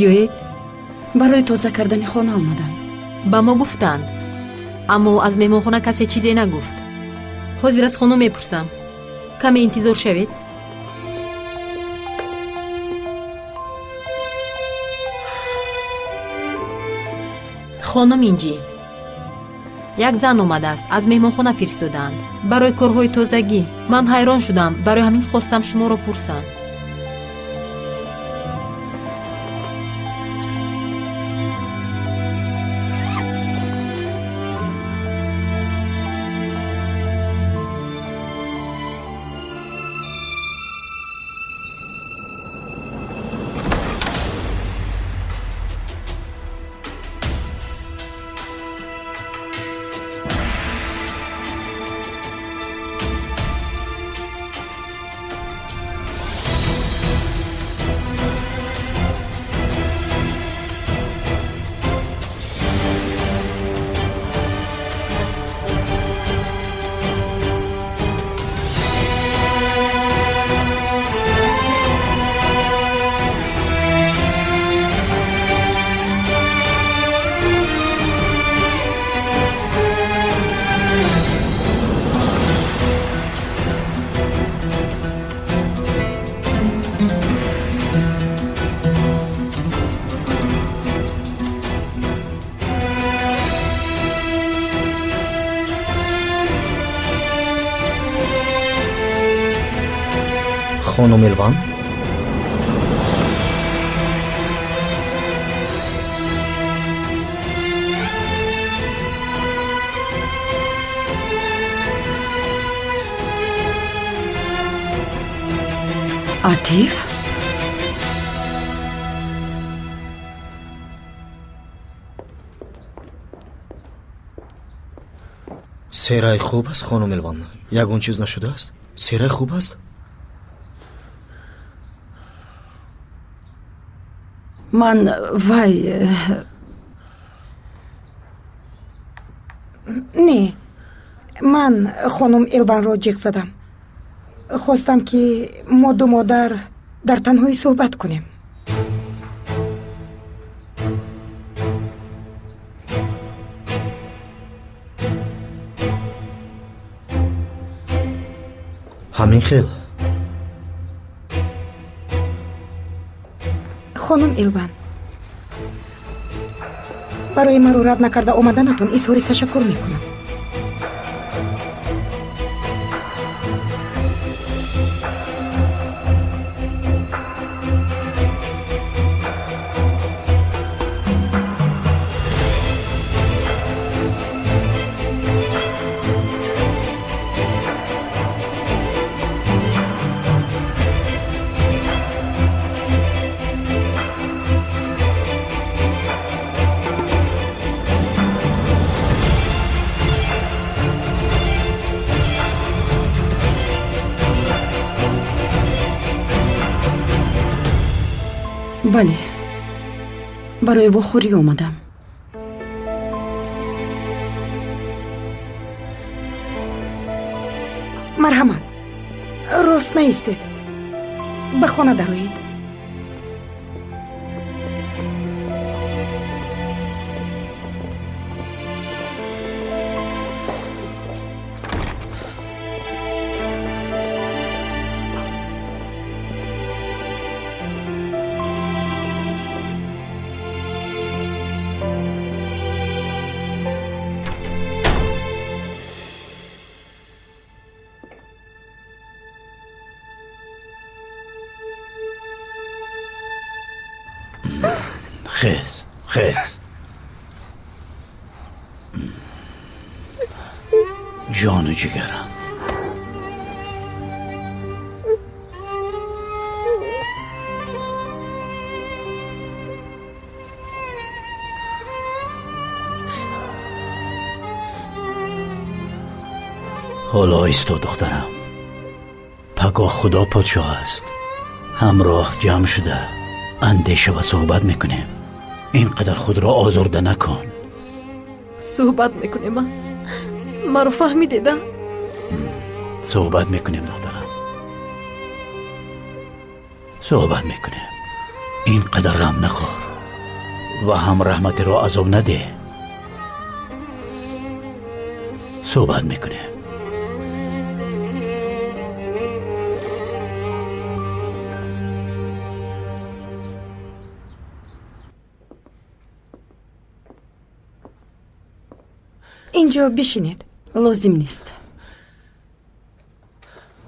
بیایید؟ برای تازه کردن خانه آمدم. با ما گفتند، اما از مهمانخانه کسی چیزی نگفت. حاضر از خانم میپرسم، کمی انتظار شوید. خانم اینجی یک زن آمده است، از مهمانخانه فرستادند برای کارهای تازگی. من حیران شدم، برای همین خواستم شما را پرسم. خانم الوان، عاطف، سرای خوب است خانم الوان. یگون چیز نشده است؟ سرای خوب است؟ من وای نه، من خانم الوان را جیغ زدم. خواستم که ما دو مادر در تنهایی صحبت کنیم. همین خیل. خانم الوان، برای من رو رد نکرده آمدنتون اظهار تشکر میکنم. بله، برای وخوری آمدم. مرحمت، راست نیستید، به خانه درآیید. خیز جان و جگرم. حالا ایستا دخترم، پگاه خدا پادشاه است. همراه جمع شده اندیشه و صحبت میکنیم. اینقدر خود را آزرده نکن. صحبت میکنیم؟ من رو فهمیدید؟ صحبت میکنیم دخترم، صحبت میکنیم. اینقدر غم نخور. و هم رحمت را عذاب نده. صحبت میکنه. اینجا بشینید. لازم نیست.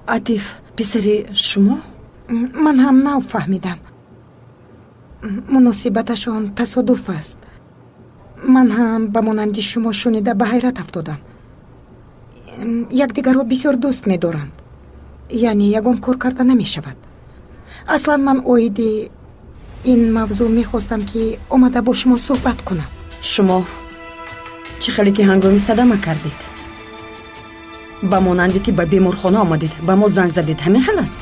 عطیف پسری شما؟ من هم نفهمیدم. مناسبتشان تصادف است. من هم به مانند شما شنیده به حیرت افتادم. یکدیگر را بسیار دوست می‌دارند. یعنی یگان کار کرده نمی شود. اصلا من اویدی این موضوع میخواستم که آمده با شما صحبت کنم. شما چه خیلی که هنگامی صدمه کردید؟ با مانندی که به بیمارخانه آمدید با ما زنگ زدید همین خیلی است.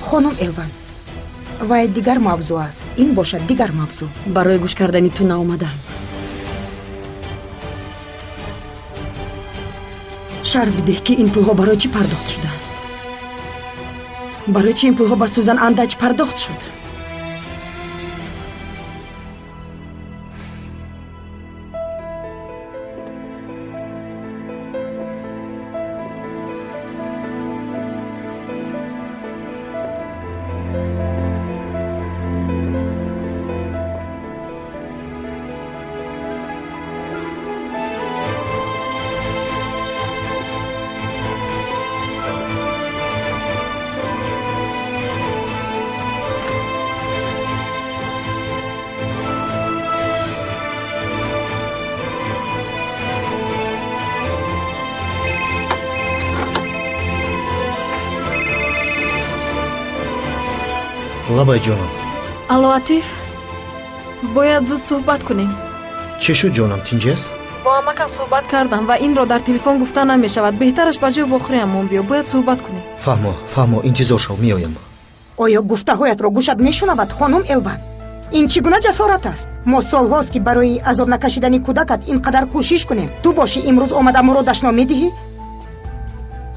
خانم الوان وای دیگر موضوع است. این باشد دیگر موضوع. برای گوش کردنی تو ناآمدم. شرح بده که این پولها برای چی پرداخت شده است؟ برای چی این پولها به سوزن اندج پرداخت شد؟ лабай ҷонам. алло атиф, бояд зуд суҳбат кунем. чӣ шуд ҷонам, тинҷ аст? бо амакам суҳбат кардам ва инро дар телефон гуфта намешавад. беҳтараш ба ҷои вохӯриамон биё, бояд суҳбат кунем. фаҳмо интизор шав, меоям. оё гуфтаҳоятро гӯшат мешунавад хонум элван? ин чӣ гуна ҷасорат аст? мо солҳост ки барои азоб накашидани кӯдакат ин қадар кӯшиш кунем. ту бошӣ имрӯз омада моро дашно медиҳӣ?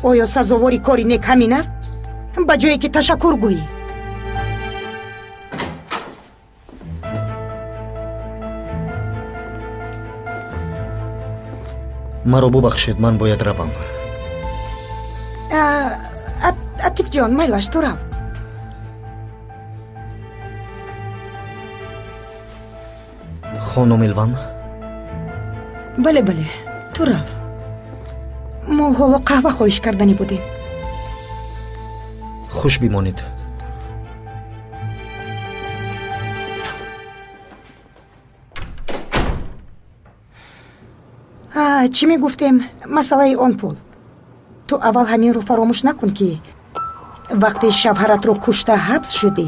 оё сазовори кори нек ҳамин аст? ба ҷое ки ташаккур гӯӣ. маро бубахшед, ман бояд равам. атиф ҷон, майлаш ту рав. хонум илван, бале бале, ту рав. мо ҳоло қаҳва хоҳиш кардани будем. хуш бимонед. чӣ мегуфтем? масъалаи он пул. ту аввал ҳаминро фаромӯш накун ки вақте шавҳаратро кушта ҳабс шудӣ,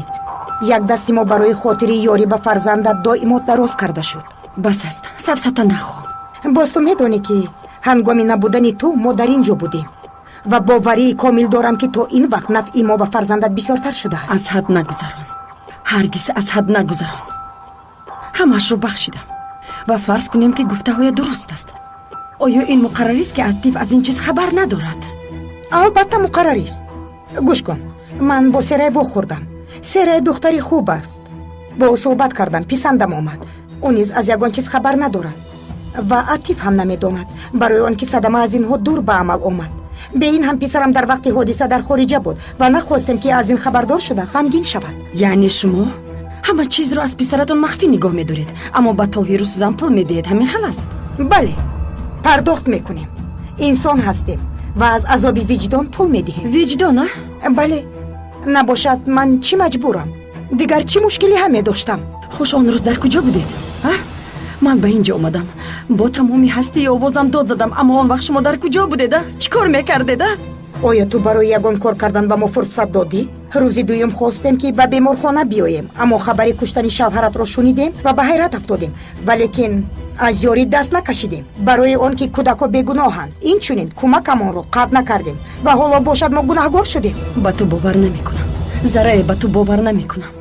як дасти мо барои хотири ёрӣ ба фарзандат доимо дароз карда шуд. бас аст, сафсата нахо. боз ту медонӣ ки ҳангоми набудани ту мо дар ин ҷо будем ва боварии комил дорам ки то ин вақт нафъи мо ба фарзандат бисёртар шудааст. аз ҳад нагузарон, ҳаргиз аз ҳад нагузарон. ҳамаашро бахшидам ва фарз кунем ки гуфтаҳоя дуруст аст. оё ин муқаррарист ки атиф аз ин чиз хабар надорад? албатта муқаррарист. гӯш кун, ман бо сераи вохӯрдам. сераи духтари хуб аст. бо ӯ суҳбат кардам, писандам омад. ӯ низ аз ягон чиз хабар надорад ва атиф ҳам намедонад, барои он ки садама аз инҳо дур ба амал омад. бе ин ҳам писарам дар вақти ҳодиса дар хориҷа буд ва нахостем ки аз ин хабардор шуда ғамгин шавад. яъне шумо ҳама чизро аз писаратон махфӣ нигоҳ медоред, аммо ба тоҳиру сӯзан пул медиҳед, ҳамин хел аст? бале, пардохт мекунем. инсон ҳастем ва аз азоби виҷдон пул медиҳем. виҷдон? бале, набошад ман чӣ маҷбурам? дигар чӣ мушкилӣ ҳам медоштам? хуш, он рӯз дар куҷо будед? ман ба ин ҷо омадам, бо тамоми ҳастии овозам дод задам, аммо он вақт шумо дар куҷо будеда? чӣ кор мекардед? оё ту барои ягон кор кардан ба мо фурсат додӣ? рӯзи дуюм хостем ки ба беморхона биёем, аммо хабари куштани шавҳаратро шунидем ва ба ҳайрат афтодем, валекин аз ёрӣ даст накашидем. барои он ки кӯдакҳо бегуноҳанд, инчунин кӯмакамонро қатъ накардем ва ҳоло бошад мо гунаҳгор шудем. ба ту бовар намекунам, зарае, ба ту бовар намекунам.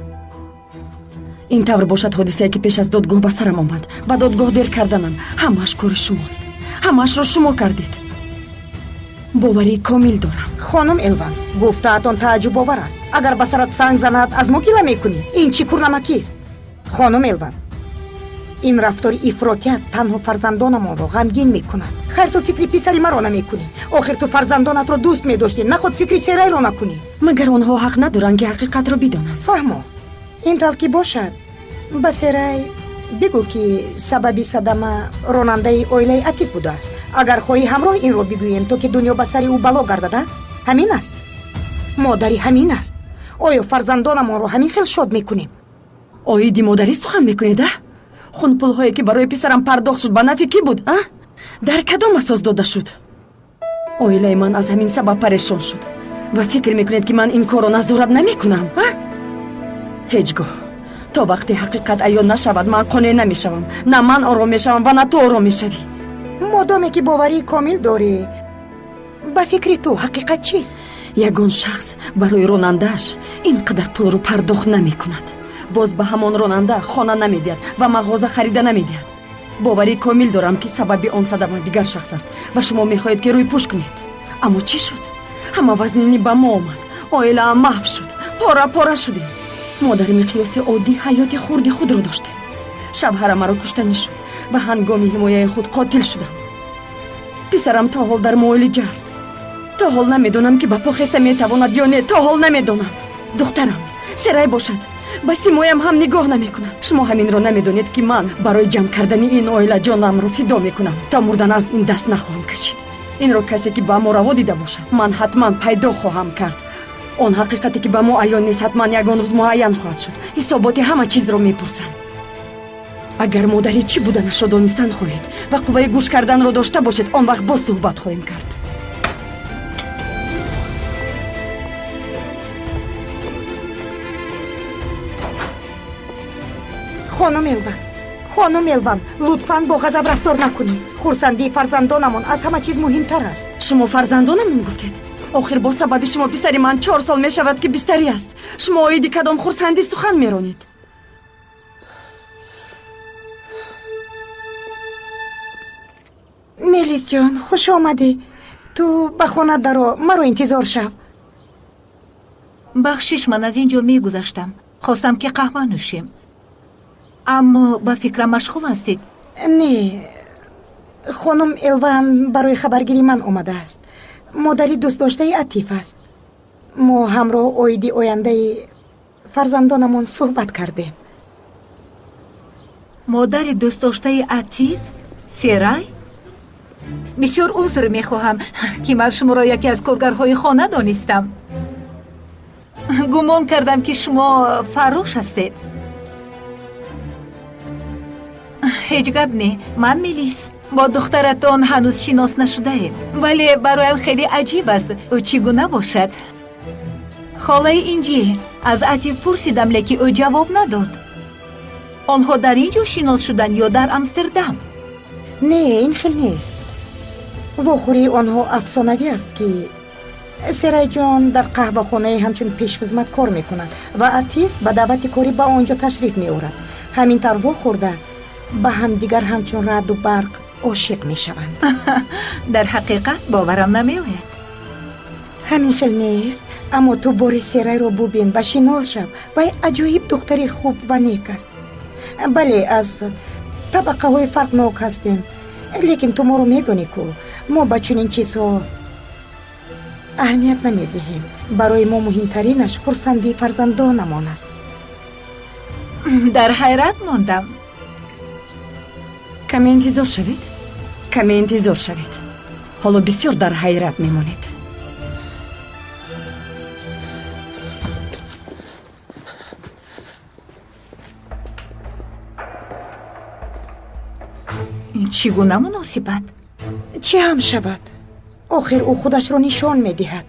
ин тавр бошад ҳодисае ки пеш аз додгоҳ ба сарам омад. ба додгоҳ дер карданам, ҳамааш кори шумост, ҳамаашро шумо кардед. боварии комил дорам. хонум элван, гуфтаатон тааҷҷубовар аст. агар ба сарат санг занад аз мо гила мекунӣ? ин чӣ курнамакист? хонум элван, ин рафтори ифротият танҳо фарзандонамонро ғамгин мекунад. хайр ту фикри писари маро намекунӣ? охир ту фарзандонатро дӯст медоштӣ, нахуд фикри серайро накунӣ. магар онҳо ҳақ надоранд ки ҳақиқатро бидонанд? фаҳмо, ин тав ки бошад, ба серай бигӯ ки сабаби садама ронандаи оилаи Атиф будааст. агар хоҳӣ ҳамроҳ инро бигӯем, то ки дунё ба сари ӯ бало гардада. ҳамин аст, модари ҳамин аст. оё фарзандонамонро ҳамин хел шод мекунем? оиди модарӣ сухан мекунеда? хунпулҳое ки барои писарам пардохт шуд ба нафи кӣ буд? дар кадом асос дода шуд? оилаи ман аз ҳамин сабаб парешон шуд ва фикр мекунед ки ман ин корро назорат намекунам? ҳеҷ гоҳ то вақте ҳақиқат аён нашавад, ман қонеъ намешавам. на ман ором мешавам ва на ту ором мешавӣ. модоме ки боварии комил дорӣ, ба фикри ту ҳақиқат чист? ягон шахс барои ронандааш ин қадар пулро пардохт намекунад. боз ба ҳамон ронанда хона намедиҳад ва мағоза харида намедиҳад. боварии комил дорам ки сабаби он садама дигар шахс аст ва шумо мехоҳед ки рӯйпӯш кунед. аммо чӣ шуд? ҳама вазнинӣ ба мо омад. оилаам маҳв шуд. пора пора шудем. мо дар миқёси оддӣ ҳаёти хурди худро доштем. шавҳара маро куштанӣ шуд ва ҳангоми ҳимояи худ қотил шудам. писарам то ҳол дар муолиҷа аст. то ҳол намедонам ки ба похеста метавонад ё не. то ҳол намедонам. духтарам серай бошад, ба симоям ҳам нигоҳ намекунад. шумо ҳаминро намедонед ки ман барои ҷамъ кардани ин оила ҷонамро фидо мекунам. то мурдан аз ин даст нахоҳам кашид. инро касе ки ба мо раво дида бошад, ман ҳатман пайдо хоҳам кард. он ҳақиқате ки ба мо аён нест ҳатман ягон рӯз муайян хоҳад шуд. ҳисоботи ҳама чизро мепурсам. агар модари чӣ буданашро донистан хоҳед ва қувваи гӯш карданро дошта бошед, он вақт боз суҳбат хоҳем кард. хонум Элван, лутфан бо ғазаб рафтор накунӣ. хурсандии фарзандонамон аз ҳама чиз муҳимтар аст. шумо фарзандонамон гуфтед? охир бо сабаби шумо писари ман 4 сол мешавад ки бистарӣ аст. шумо оиди кадом хурсандӣ сухан меронед? мелис ҷон, хуш омадӣ. ту ба хона даро, маро интизор шав. бахшиш, ман аз ин ҷо мегузаштам. хостам ки қаҳва нӯшем. аммо ба фикрам машғул ҳастед? не, хонум Элван барои хабаргирии ман омадааст. модари дӯстдоштаи Атиф аст. мо ҳамроҳ оиди ояндаи фарзандонамон суҳбат кардем. модари дӯстдоштаи Атиф? серай? бисёр узр мехоҳам ки ман шуморо яке аз коргарҳои хона донистам. гумон кардам ки шумо фаррош ҳастед. ҳеҷ гап не, ман Мелис. бо духтаратон ҳанӯз шинос нашудаем, вале бароям хеле аҷиб аст ӯ чӣ гуна бошад. холаи Инҷи аз Атиф пурсидам, лекин ӯ ҷавоб надод. онҳо дар ин ҷо шинос шуданд ё дар Амстердам? не, ин хел нест. вохӯрии онҳо афсонавӣ аст ки серайҷон дар қаҳвахонаи ҳамчун пешхизмат кор мекунад ва Атиф ба даъвати корӣ ба он ҷо ташриф меорад. ҳамин тавр вохӯрда ба ҳамдигар ҳамчун раъду барқ ошиқ мешаванд. дар ҳақиқат боварам намеояд. ҳамин хел нест, аммо ту бори серайро бубин ва шинос шав. вай аҷоиб духтари хуб ва нек аст. бале, аз табақаҳои фарқнок ҳастем, лекин ту моро медонӣ ку мо ба чунин чизҳо аҳамият намедиҳем. барои мо муҳимтаринаш хурсандии фарзандонамон аст. дар ҳайрат мондам. каме интизор шавед. каме интизор шавед. ҳоло бисёр дар ҳайрат мемонед. ин чӣ гуна муносибат? чӣ ҳам шавад, охир ӯ худашро нишон медиҳад.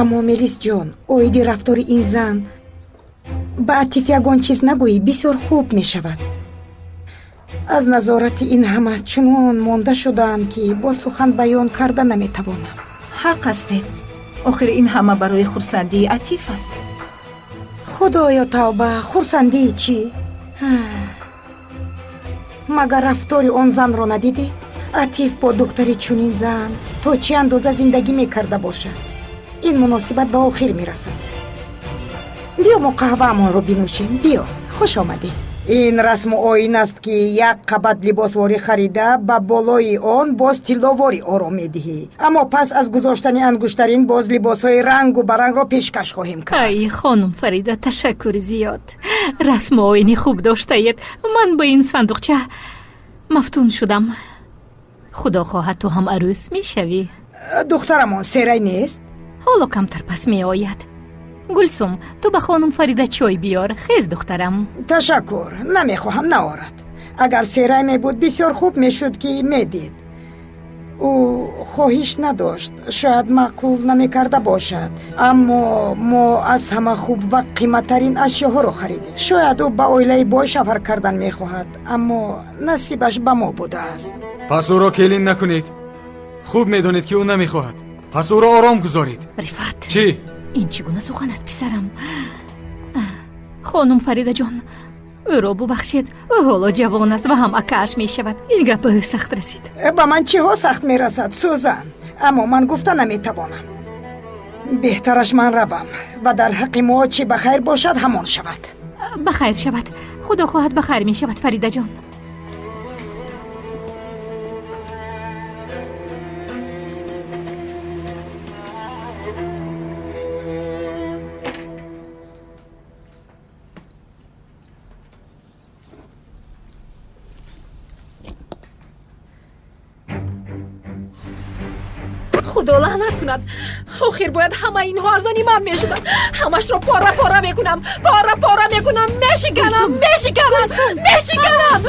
аммо Мелис ҷон, оиди рафтори ин зан ба Атиф ягон чиз нагӯӣ, бисёр хуб мешавад. аз назорати ин ҳама чунон монда шудаам ки бо сухан баён карда наметавонам. ҳақ ҳастед. охир ин ҳама барои хурсандии Атиф аст. худоё тавба, хурсандии чӣ? магар рафтори он занро надидӣ? Атиф бо духтари чунин зан то чӣ андоза зиндагӣ мекарда бошад? ин муносибат ба охир мерасад. биё мо қаҳваамонро бинӯшем. биё, хуш омадӣ. ин расму оин аст ки як қабат либосворӣ харида ба болои он боз тилловорӣ ором медиҳӣ. Аммо пас аз гузоштани ангуштарин боз либосҳои рангу барангро пешкаш хоҳем кард. ай хонум Фарида, ташаккури зиёд. расму оини хуб доштаед. ман ба ин сандуқча мафтун шудам. худо хоҳад ту ҳам арӯз мешавӣ. духтарамон серай нест? ҳоло камтар пас меояд. гулсум, ту ба хонум Фарида чой биёр. хез духтарам. ташаккур, намехоҳам, наорад. агар серай мебуд бисёр хуб мешуд ки медид. ӯ хоҳиш надошт, шояд маъқул намекарда бошад, аммо мо аз ҳама хуб ва қиматтарин ашёҳоро харидем. шояд ӯ ба оилаи бой сафар кардан мехоҳад, аммо насибаш ба мо будааст. пас ӯро келин накунед. хуб медонед ки ӯ намехоҳад. пас ӯро ором гузоред. рифат, чӣ? ин чӣ гуна сухан аст писарам? хонум Фаридаҷон, ӯро бубахшед. ӯ ҳоло ҷавон аст ва ҳам акааш мешавад. ин гап ба ӯ сахт расид. ба ман чиҳо сахт мерасад, Сузан? аммо ман гуфта наметавонам. беҳтараш ман равам ва дар ҳаққи мо чӣ ба хайр бошад ҳамон шавад. ба хайр шавад. худо хоҳад ба хайр мешавад Фаридаҷон. худо лаънат кунад. охир бояд ҳама инҳо аз они ман мешуданд. ҳамашро пора пора мекунам, пора пора мекунам, мешиканам, мешиканам, мешиканам.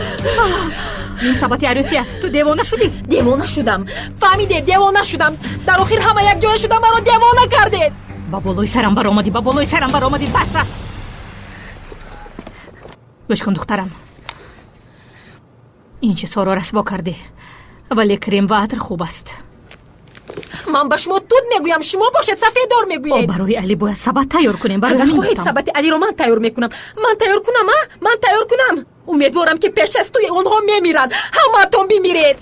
ин сабати арӯси аст. ту девона шудӣ? девона шудам. фаҳмидед, девона шудам. дар охир ҳама якҷоя шуда маро девона кардед. ба болои сарам баромадӣ, ба болои сарам баромадӣ. бас аст. гӯш кун духтарам, ин чизҳоро расво кардӣ, вале крем ва атр хуб аст. ман ба шумо туд мегӯям, шумо бошед сафедор мегӯед. барои Али бояд сабат тайёр кунем. агар хоҳед сабати Алиро ман тайёр мекунам. ман тайёр кунам, ман тайёр кунам. умедворам ки пеш аз туи онҳо мемиранд. ҳамаатон бимиред.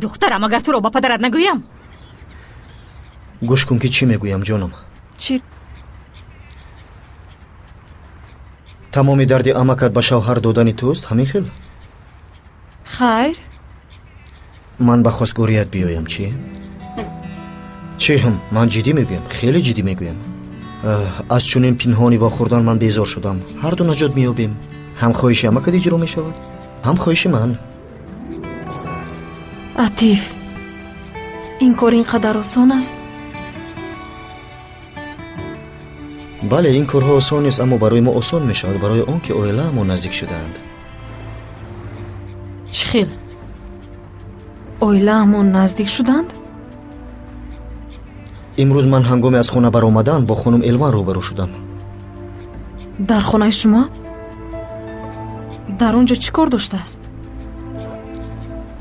духтарам, агар туро ба падарат нагӯям? гӯш кун ки чӣ мегӯям ҷонам. чӣ? тамоми дарди амакат ба шавҳар додани туст ҳамин хел? хайр, ман ба хостгорият биёям чӣ? чӣ ҳам, ман ҷиддӣ мегӯям, хеле ҷиддӣ мегӯям. аз чунин пинҳонӣ вохӯрдан ман безор шудам. ҳарду наҷот меёбем. ҳам хоҳиши амакат иҷро мешавад, ҳам хоҳиши ман. атиф, ин кор ин қадар осон аст? бале, ин корҳо осон нест, аммо барои мо осон мешавад, барои он ки оилаамон наздик шудаанд. чӣ хел? оилаамон наздик шуданд? имрӯз ман ҳангоми аз хона баромадан бо хонум Элван рӯбарӯ шудам. дар хонаи шумо? дар он ҷо чӣ кор доштааст?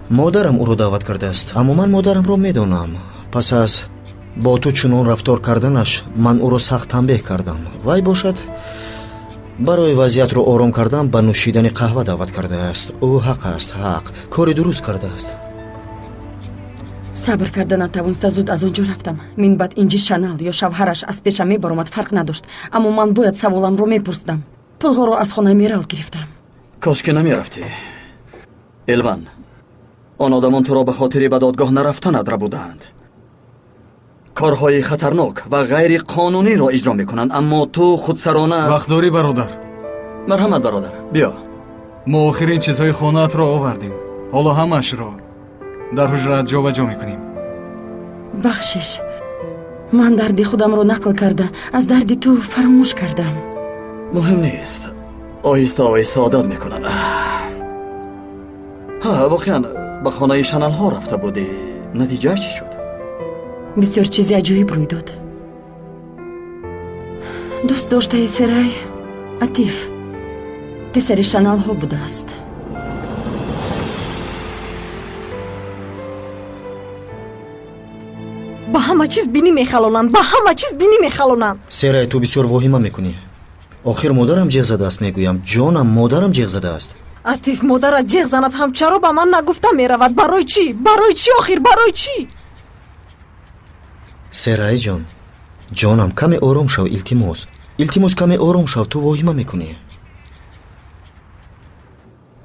модарам ӯро даъват кардааст, аммо ман модарамро медонам. пас аз бо ту чунон рафтор карданаш ман ӯро сахт танбеҳ кардам. вай бошад барои вазъиятро ором кардан ба нӯшидани қаҳва даъват кардааст. ӯ ҳақ аст, ҳақ, кори дуруст кардааст. сабр карда натавониста зуд аз он ҷо рафтам. минбаъд инҷи Шанал ё шавҳараш аз пешам мебаромад фарқ надошт, аммо ман бояд саволамро мепурсидам. пулҳоро аз хонаи Мерал гирифтам. кошки намерафтӣ Элван. он одамон туро ба хотири ба додгоҳ нарафтанат рабудаанд. корҳои хатарнок ва ғайри қонуниро иҷро мекунанд, аммо ту худсарона... вақт дорӣ бародар? марҳамат бародар, биё. мо охирин чизҳои хонаатро овардем. ҳоло ҳамаашро дар ҳуҷраат ҷоваҷо мекунем. бахшиш, ман дарди худамро нақл карда аз дарди ту фаромӯш кардам. муҳим нест, оҳиста оҳиста одат мекунад. воқеан ба хонаи Шаналҳо рафта будӣ, натиҷааш чӣ шуд? бисёр чизи аҷоиб рӯй дод. дӯст доштаи Серай Атиф писари Шаналҳо будааст. ба ҳама чиз бинӣ мехалонанд, ба ҳама чиз бинӣ мехалонанд. Серай, ту бисёр воҳима мекунӣ. охир модарам ҷеғ задааст мегӯям. ҷонам, модарам ҷеғ задааст. атиф модарат ҷеғ занад ҳам чаро ба ман нагуфта меравад? барои чӣ? барои чӣ охир? барои чӣ? Серай ҷон, ҷонам, каме ором шав, илтимос. илтимос, каме ором шав, ту воҳима мекунӣ.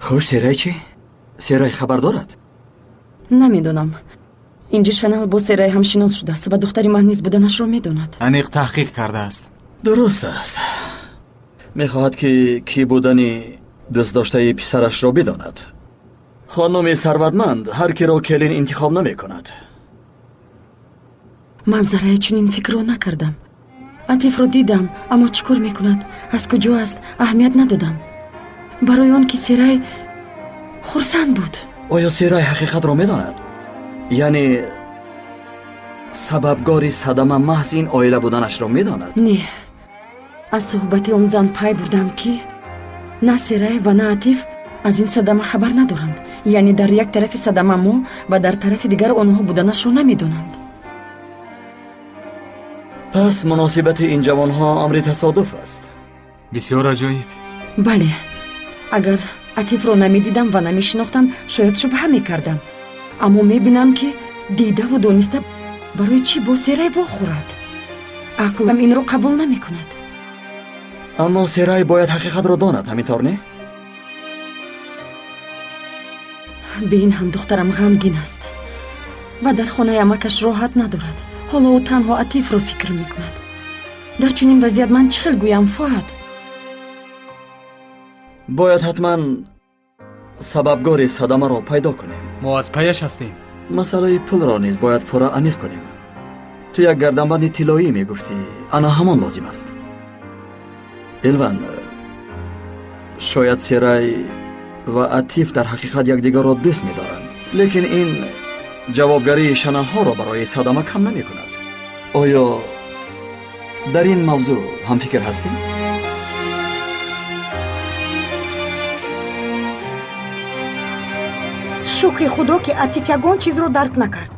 خوش سیرای چی؟ سیرای خبر دارد؟ намедонам инҷи шанал бо сераи ҳамшинос шудааст ва духтари маҳниз буданашро медонад. аниқ таҳқиқ кардааст. درست است. میخواهد که کی بودنی دوست داشته پسرش را بداند. خانم ثروتمند هر کی را کلین انتخاب نمی کند. ман зараи чунин фикрро накардам. атифро дидам, аммо чӣ кор мекунад? аз куҷо аст? аҳамият надодам. барои он ки серай хурсанд буд. آیا سیرای حقیقت را میداند؟ یعنی سببگاری صدمه محض این عائله بودنش را میداند؟ не аз суҳбати он зан пай бурдам ки на серай ва на атиф аз ин садама хабар надоранд. яъне дар як тарафи садама мо ва дар тарафи дигар онҳо буданашро намедонанд. پس مناسبت این جوانها امر تصادف است. бисёр аҷоиб. бале, агар атифро намедидам ва намешинохтам шояд шубҳа мекардам, аммо мебинам ки дидаву дониста барои чӣ бо серай вохӯрад. ақлам инро қабул намекунад. اما سیرای باید حقیقت را داند، همینطور نه؟ به این هم دخترم غمگین است و در خانه امکش راحت ندارد. حالا او تنها عطیف را فکر میکند. در چنین وضعیت من چه خیل گویم فؤاد؟ باید حتما سببگار صدمه را پیدا کنیم. ما از پیش هستیم. مسئله پول را نیز باید پورا عمیق کنیم. تو یک گردنبند طلایی میگفتی انا همان لازم است. الوان شاید سیرای و عطیف در حقیقت یکدیگر را دوست می‌دارند، لیکن این جوابگری شنل‌ها را برای صدمه کم نمی‌کند. آیا در این موضوع هم فکر هستیم؟ шукри худо ки атиф ягон чизро дарк накард.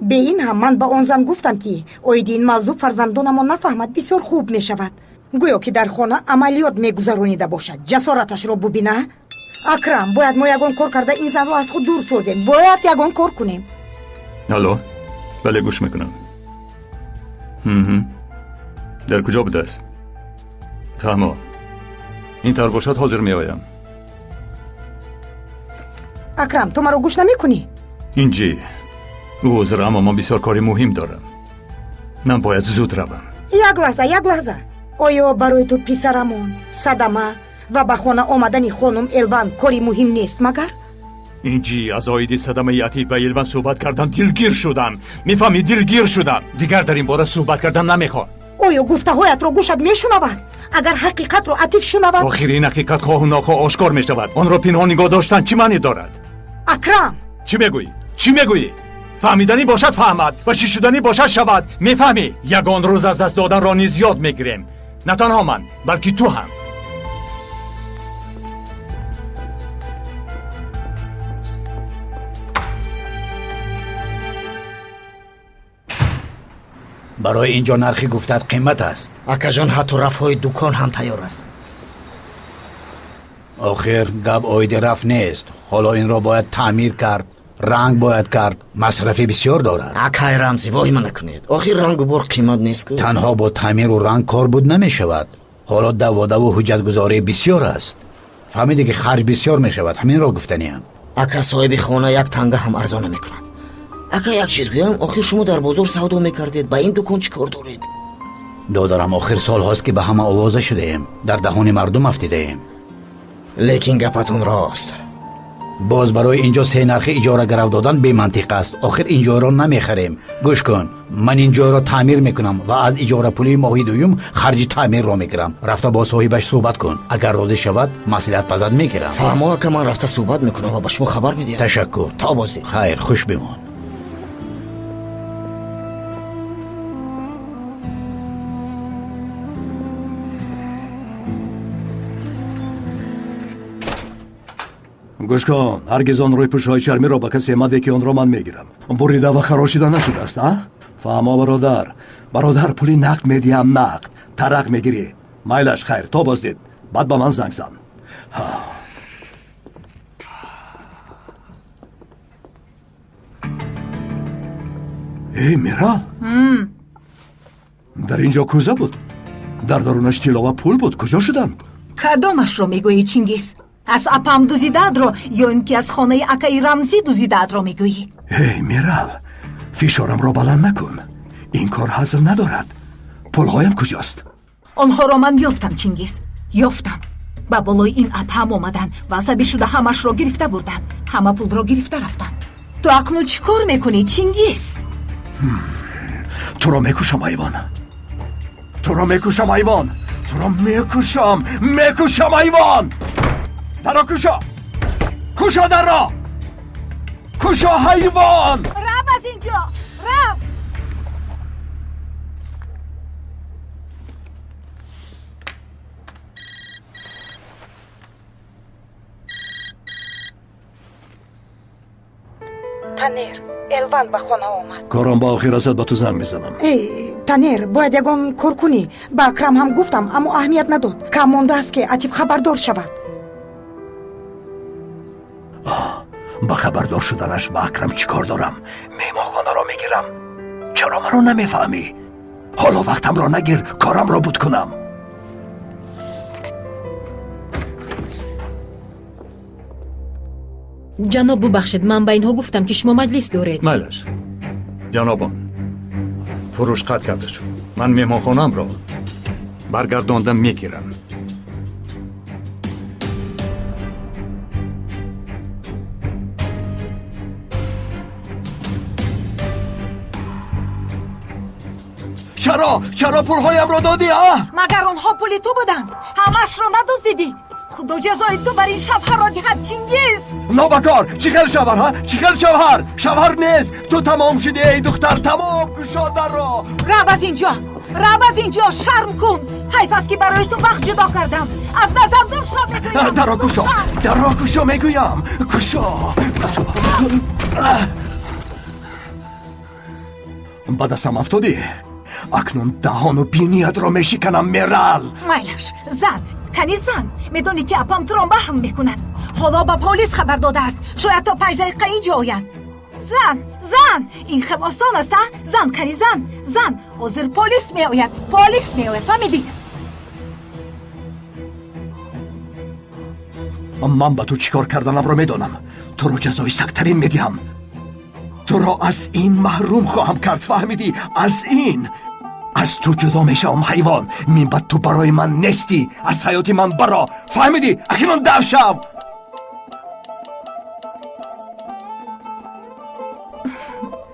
бе ин ҳам ман ба он зан гуфтам ки оиди ин мавзӯъ фарзандонамо нафаҳмад бисёр хуб мешавад. гӯё ки дар хона амалиёт мегузаронида бошад. ҷасораташро бубина. акрам, бояд мо ягон кор карда ин занро аз худ дур созем. бояд ягон кор кунем. алло, бале гӯш мекунам. дар куҷо будааст? фаҳмо, ин тавр бошад ҳозир меоям. акрам, ту маро гӯш намекунӣ? ин ҷи узр, аммо ман бисёр кори муҳим дорам. ман бояд зуд равам. як лаҳза. оё барои ту писарамон садама ва ба хона омадани хонум Элван кори муҳим нест магар? ин ҷи аз оиди садамаи атиф ва Элван суҳбат кардан дилгир шудам. мефаҳмӣ, дилгир шудам. дигар дар ин бора суҳбат кардан намехоҳам. оё гуфтаҳоятро гӯшат мешунавад? агар ҳақиқатро атиф шунавад? охир ин ҳақиқат хоҳу нохоҳ ошкор мешавад. онро пинҳон нигоҳ доштан чӣ маъне дорад? акрам, чӣ мегӯӣ? фаҳмиданӣ бошад фаҳмад ва чӣ шуданӣ бошад шавад. мефаҳмӣ? ягон рӯз аз даст доданро низ ёд мегирем. на танҳо ман, балки ту ҳам. барои ин ҷо нархи гуфтат қимат аст. акаҷон, ҳатто рафъҳои дукон ҳам тайёр аст. охир гап оиди рафъ нест. ҳоло инро бояд таъмир кард, ранг бояд кард. масрафи бисёр дорад. акай рамзи, воҳима накунед. охир рангу бор қимат нест ку? танҳо бо таъмиру ранг кор буд намешавад. ҳоло даводаву ҳуҷҷатгузорӣ бисёр аст. фаҳмиде ки харҷ бисёр мешавад. ҳаминро гуфтаниям. ака соҳиби хона як танга ҳам арзон намекунад. ака як чиз гӯям, охир шумо дар бозор савдо мекардед, ба ин дукон чӣ кор доред? додарам, охир солҳост ки ба ҳама овоза шудаем, дар даҳони мардум афтидаем. лекин гапатон рост. боз барои инҷо се нархи иҷора гарав додан бемантиқ аст. охир ин ҷойро намехарем. гӯш кун, ман ин ҷойро таъмир мекунам ва аз иҷорапулии моҳи дуюм харҷи таъмирро мегирам. рафта бо соҳибаш суҳбат кун. агар розӣ шавад, маслиҳатпазанд мегирам. фаҳмо ака, ман рафта суҳбат мекунам ва ба шумо хабар медиҳам. ташаккур. то боздид. хайр, хуш бимон. гӯш кун, ҳаргиз он рӯи пӯшҳои чармиро ба касе маде ки онро ман мегирам. бурида ва харошида нашудааст, а? фаҳмо бародар, пули нақд медиҳам, нақд тарақ мегирӣ. майлаш, хайр, то боздид. баъд ба ман занг зан. эй, мирал, дар ин ҷо кӯза буд, дар дарунаш тило ва пул буд. куҷо шуданд? кадомашро мегӯӣ, чингиз? از اپم دوزیداد رو یا اینکه از خانه اکای رمزی دوزیداد رو میگویی؟ هی میرال، فشارم را بلند نکن. این کار حاصل ندارد. پولهایم کجاست؟ آنها رو من یافتم چینگیز، یافتم. با بالای این اپم اومدن و عصبی شده همش رو گرفته بردن. همه پول رو گرفته رفتن. تو اکنون چی کار میکنی چینگیز؟ تو را میکشم ایوان. تو را میکشم ایوان. تو را میکشم ایوان. در را کشا. کشا در را. کشا حیوان. رب از اینجا رب. تنیر الوان به خانه آمد. کارم با آخر است، با تو زنگ میزنم. ای تنیر باید یگان کار کنی. با اکرم هم گفتم اما اهمیت نداد. کم مانده است که عتیب خبردار شود. با خبردار شدنش با اکرم چی کار دارم؟ میمانخانه را میگیرم. چرا من رو نمیفهمی؟ حالا وقتم را نگیر، کارم را بود کنم. جناب ببخشید، من به اینها گفتم که شما مجلس دارید. مالش جنابان، فروش قطع کرده شد. من مهمانخانه‌ام را برگرداندم میگیرم. چرا پولهایم را دادی ها؟ مگر اونها پولی تو بودن؟ همش رو ندوزیدی؟ خدا جزای تو بر این شوهر را دهد چینگیز. نوبکار، چی خیل شوهر ها؟ چی خیل شوهر نیست. تو تمام شدی ای دختر، تمام کشا در را. رب از اینجا شرم کن. حیف است که برای تو وقت جدا کردم. از نظر شد میگویم. در را کشا میگویم. کشا. با دستم افتادی. اکنون دهان و بینیت را میشکنم میرال. مایلش زن، کنی زن. میدونی که اپام تو را بهم میکند. حالا با پلیس خبر داده است. شاید تا 5 دقیقه اینجا آیند. زن این خیلی آسان است. زن کنی زن حاضر پلیس میآید. فهمیدی؟ من با تو چیکار کردنم را میدانم. تو رو جزای سخت‌ترین میدیم. تو را از این محروم خواهم کرد، فهمیدی؟ از تو جدا میشم حیوان. بعد تو برای من نیستی. از حیاتی من برا، فهمیدی؟ اکنون دفع شو.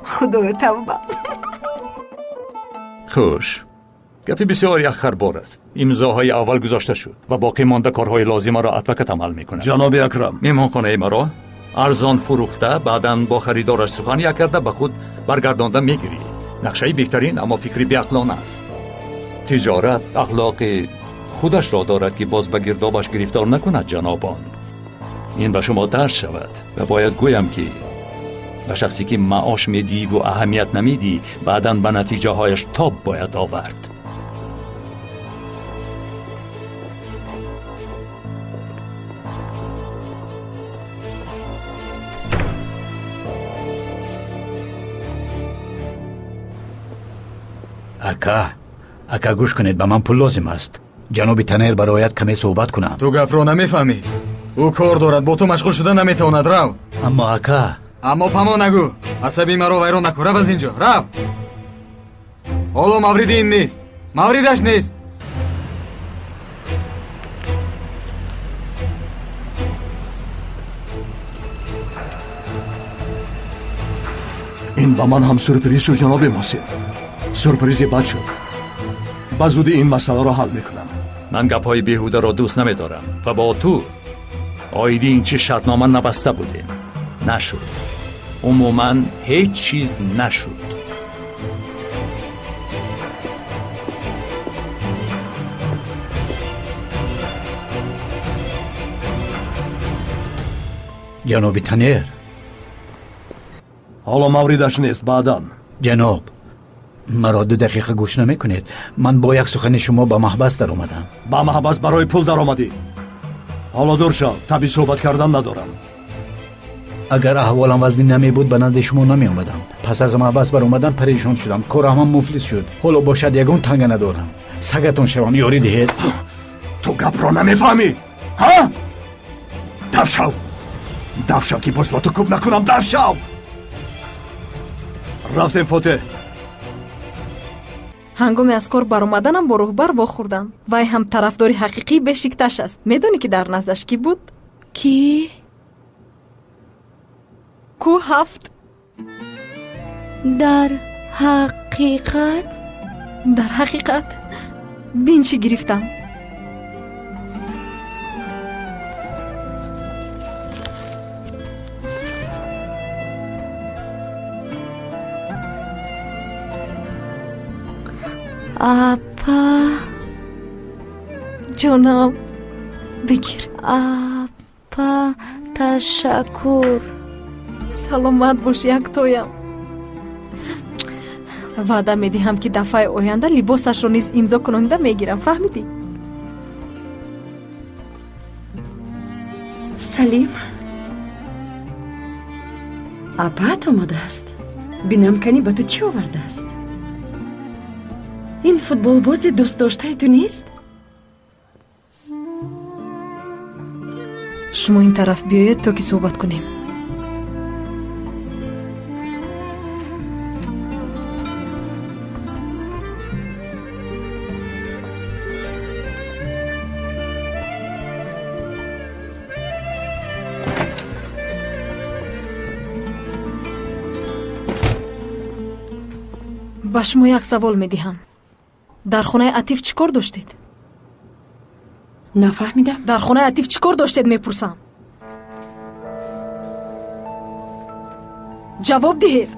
خدا توبه. خوش، گپی بسیار یخربار است. امضاهای اول گذاشته شد و باقی مانده کارهای لازم را اتوکت عمل میکنه. جناب اکرم، مهمانخانه ما را ارزان فروخته، بعداً با خریدارش سخن کرده به خود برگردانده میگیری. نقشه بهترین اما فکری بی‌عقلانه است. تجارت اخلاق خودش را دارد که باز به گردابش گرفتار نکند جنابان. این به شما درس شود و باید گویم که به شخصی که معاش میدی و اهمیت نمیدی، بعداً به نتیجه هایش تاب باید آورد. اکا گوش کنید، به من پول لازم است. جناب تنیر برایت کمی صحبت کنم. تو گپ رو نمیفهمی. او کار دارد، با تو مشغول شده نمیتواند. رو. اما اکا. اما پما نگو. عصبی مرا ویران نکن. رو از اینجا. رو. حالا موردی این نیست. موردش نیست. این با من هم سورپریز شد جناب محسن. سورپریزی بد شد. با زودی این مسئله را حل میکنم. من گپ‌های بیهوده را دوست نمیدارم و با تو آیدی این چی شرطنامه نبسته بودیم. نشد. عموماً هیچ چیز نشد. جناب تنیر، حالا موردش نیست. بعداً. جناب، مرا 2 دقیقه گوش نمی کنید. من با یک سخن شما با محبس در اومدم. با محبس برای پول در آمدی. حالا دور شو. طبی صحبت کردن ندارم. اگر احوالم وزنی نمی بود به نزد شما نمی آمدم. پس از محبس بر اومدن پریشان شدم. کارم هم مفلس شد. حالا باشد یگان تنگ ندارم. سگتون شوم، یاری دهید. تو گپ را نمیفهمی؟ ها؟ давшав ки боз ба ту кӯп накунам. давшав. рафтем фотеҳ. ҳангоми аз кор баромаданам бо роҳбар вохӯрдам. вай ҳам тарафдори ҳақиқии бешикташ аст. медонӣ ки дар наздаш кӣ буд? ки кӯ ҳафт. дар ҳақиқат дар ҳақиқат бин чӣ гирифтам. апа ҷонам бигир. апа ташаккур. саломат бош яктоям. ваъда медиҳам ки дафъаи оянда либосашро низ имзо кунонида мегирам. фаҳмидӣ? салим, апаат омадааст. бинам канӣ ба ту чӣ овардааст? ин футболбози дӯстдоштаи ту нест? шумо ин тараф биёед то ки суҳбат кунем. ба шумо як савол медиҳам. дар хонаи атиф чӣ кор доштед? нафаҳмидам. дар хонаи атиф чӣ кор доштед мепурсам? ҷавоб диҳед.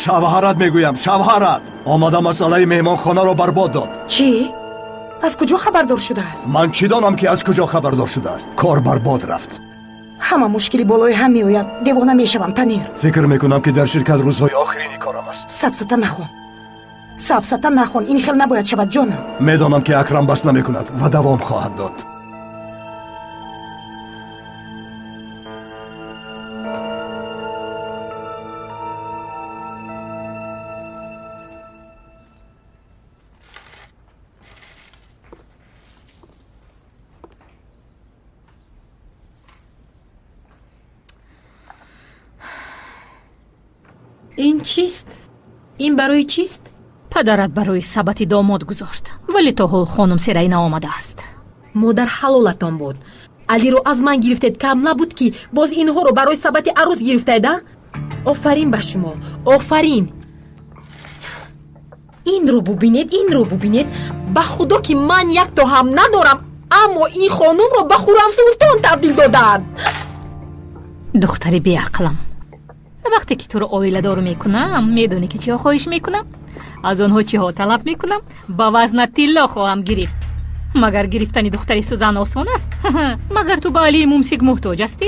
шавҳарат мегӯям, шавҳарат омада масъалаи меҳмонхонаро барбод дод. чӣ? аз куҷо хабардор шудааст? ман чӣ донам ки аз куҷо хабардор шудааст? кор барбод рафт. ҳама мушкили болои ҳам меояд. девона мешавам танир. фикр мекунам ки дар ширкат рӯзҳои охирини корам аст. сафсата нахон. сафсата нахон. ин хел набояд шавад ҷонам. медонам ки акрам бас намекунад ва давом хоҳад дод. ин чист? ин барои чист? падарат барои сабати домод гузошт, вале то ҳол хонум Серай наомадааст. модар ҳалолатон буд. алиро аз ман гирифтед, кам набуд ки боз инҳоро барои сабати арӯз гирифтеда? офарин ба шумо, офарин. инро бубинед. ба худо ки ман як то ҳам надорам, аммо ин хонумро ба Хуррамсултон табдил доданд. духтари беақлам, вақте ки туро оиладор мекунам, медонӣ ки чиҳо хоҳиш мекунам? аз онҳо чиҳо талаб мекунам? ба вазна тилло хоҳам гирифт. магар гирифтани духтари Сузан осон аст? магар ту ба алии мумсик муҳтоҷ ҳастӣ?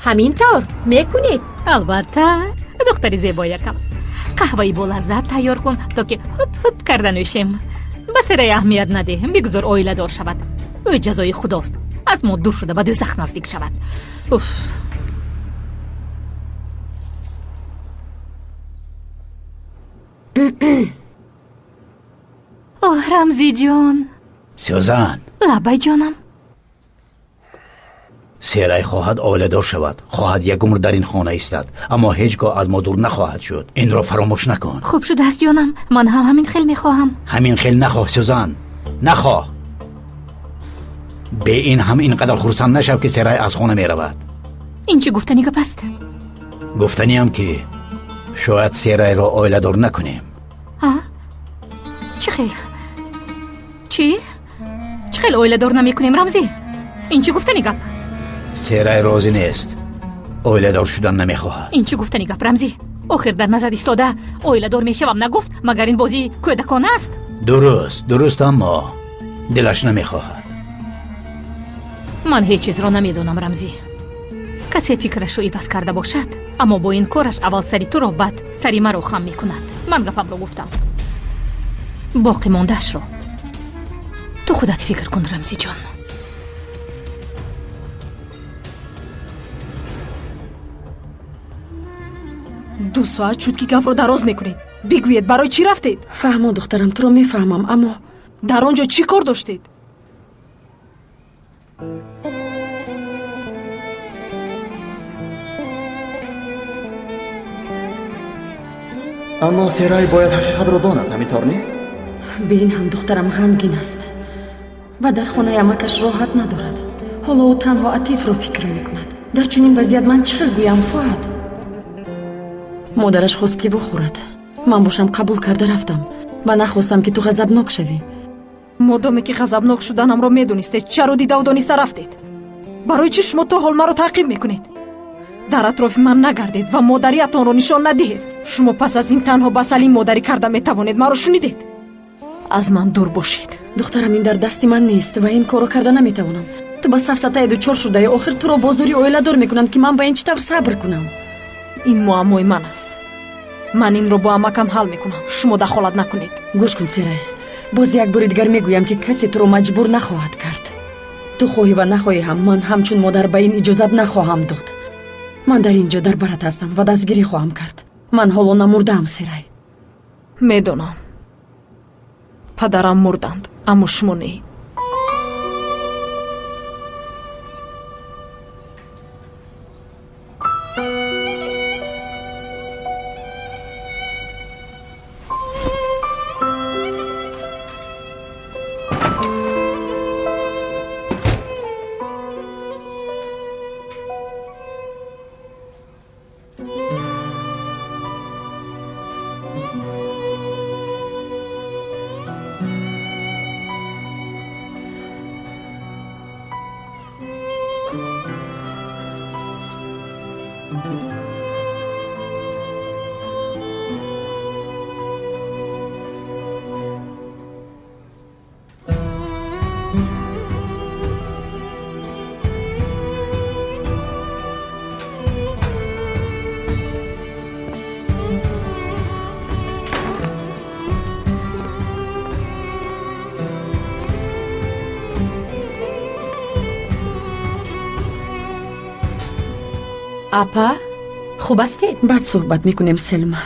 ҳамин тавр мекунед? албатта. духтари зебоякам, қаҳваи болаззат тайёр кун, то ки ҳуп карда нӯшем. ба Серай аҳамият надеҳ, бигзор оиладор шавад. ӯ ҷазои худост. аз мо дур шуда ба дӯзах наздик шавад. اوه رمزی جان. سوزان. لبای جانم. سرای خواهد آله‌دار شود، خواهد یک عمر در این خانه ایستد، اما هیچگاه از ما دور نخواهد شد. این را فراموش نکن. خوب شده است جانم، من هم همین خیل میخواهم. همین خیل نخواه سوزان، نخواه. به این هم اینقدر خرسند نشو که سرای از خانه میرود. این چی گفتنی گپ است؟ گفتنی هم که شاید سرای را آله‌دار نکنیم. ها؟ چه خیل؟ چی؟ چه خیل آله‌دار نمیکنیم رمزی؟ این چی گفتنی گپ؟ سرای راضی نیست، آله‌دار شدن نمیخواهد. این چی گفتنی گپ رمزی؟ آخر در نظر ایستاده آله‌دار میشوم نگفت، مگر این بازی کودکانه است؟ درست اما دلش نمیخواهد. من هیچ چیز را نمیدونم رمزی. کسی فکرش رو عوض کرده باشد، اما با این کارش اول سری تو را بعد سری مرا خم میکند. من گپم رو گفتم، باقی موندهش رو تو خودت فکر کن رمزی جان. دو ساعت شد که گپ رو دراز میکنید. بگویید برای چی رفتید؟ فهمم دخترم، تو رو میفهمم، اما در آنجا چی کار داشتید؟ аммо серай бояд ҳақиқатро донад, ҳаминтор не? бин ҳам духтарам ғамгин аст ва дар хонаи амакаш роҳат надорад. ҳоло ӯ танҳо атифро фикр мекунад. дар чунин вазъият ман чӣ хел гӯям Фуад? модараш хост ки вохӯрад. ман бошам қабул карда рафтам ва нахостам ки ту ғазабнок шавӣ. модоме ки ғазабнок шуданамро медонистед, чаро дидаву дониста рафтед? барои чӣ шумо то ҳол маро таъқиб мекунед? дар атрофи ман нагардед ва модариятонро нишон надиҳед. шумо пас аз ин танҳо ба Салим модарӣ карда метавонед. маро шунидед? аз ман дур бошед. духтарам, ин дар дасти ман нест ва ин корро карда наметавонам. ту ба сафсатае дучор шудаи охир туро бозори оиладор мекунанд ки ман ба ин чӣ тавр сабр кунам? ин муаммои ман аст. ман инро бо амакам ҳал мекунам. шумо дахолат накунед. гӯш кун Серай, боз як бори дигар мегӯям ки касе туро маҷбур нахоҳад кард. ту хоҳӣ ва нахоҳӣ ҳам ман ҳамчун модар ба ин иҷозат нахоҳам дод. ман дар ин ҷо дар барат ҳастам ва дастгирӣ хоҳам кард. ман ҳоло намурдаам Серай. медонам падарам мурданд, аммо шумо не. апа, хуб астед? баъд суҳбат мекунем Селма.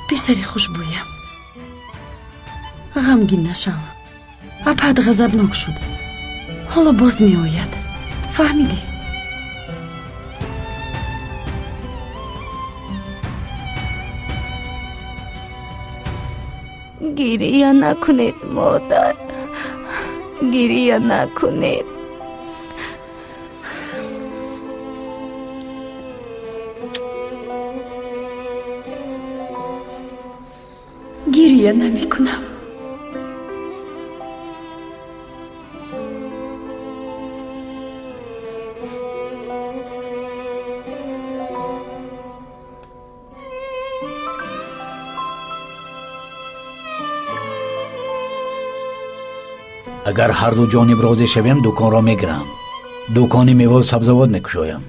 писари хушбӯям, ғамгин нашав. апаат ғазабнок шуд. ҳоло боз меояд. фаҳмидӣ? гирия накунед модар, гирия накунед. гирия намекунам. агар ҳарду ҷониб розӣ шавем, дуконро мегирам. дукони меву сабзавот мекушоям.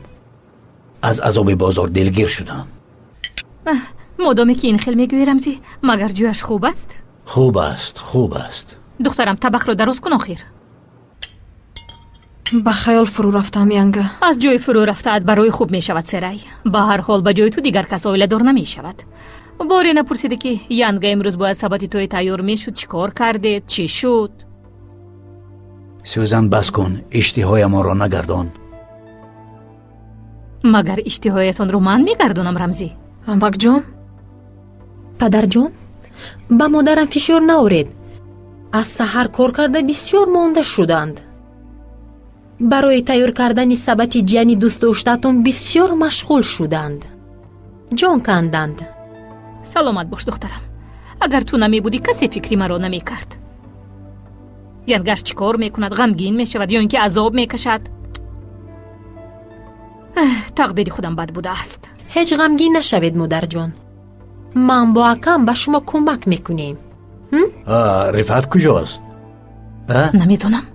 аз азоби бозор дилгир шудам. модоме ки ин хел мегӯӣ Рамзӣ, магар ҷӯяш хуб аст? хуб аст, хуб аст. духтарам, табақро дароз кун охир. ба хаёл фурӯ рафтам янга. аз ҷои фурӯ рафтаат барои хуб мешавад Серай. ба ҳар ҳол ба ҷои ту дигар кас оиладор намешавад. боре напурсиде ки янга имрӯз бояд сабати тои тайёр мешуд, чӣ кор кардед, чӣ шуд? сӯзан бас кун, иштиҳоямонро нагардон. магар иштиҳоятонро ман мегардонам Рамзӣ? амакҷон? падарҷон, ба модарам фишор наоред. аз саҳар кор карда бисёр монда шуданд. барои тайёр кардани сабати ҷияни дӯстдоштаатон бисёр машғул шуданд. ҷон канданд. саломат бош духтарам. агар ту намебудӣ касе фикри маро намекард. янгаш чӣ кор мекунад? ғамгин мешавад ё ин ки азоб мекашад? тақдири худам бад будааст. ҳеҷ ғамгин нашавед модарҷон. ман бо акам ба шумо кӯмак мекунем. рифат куҷост? намедонам.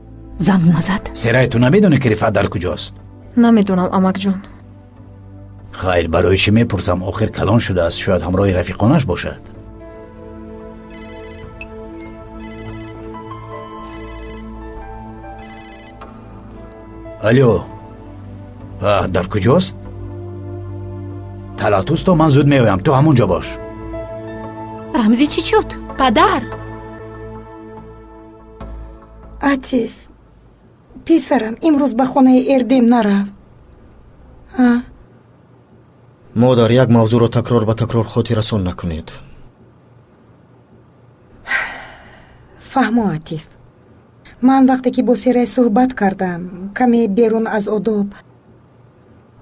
занг назад. Серай, ту намедони ки Рифат дар куҷост? намедонам амакҷон. хайр, барои чӣ мепурсам? охир калон шудааст, шояд ҳамроҳи рафиқонаш бошад. алё, дар куҷост? талатус то ман зуд меоям, ту ҳамон ҷо бош. Рамзӣ чӣ шуд? падар! атиф, писарам, имрӯз ба хонаи эрдем нарав. модар як мавзӯъро такрор ба такрор хотиррасон накунед. фаҳмо атиф, ман вақте ки бо серай суҳбат кардам каме берун аз одоб.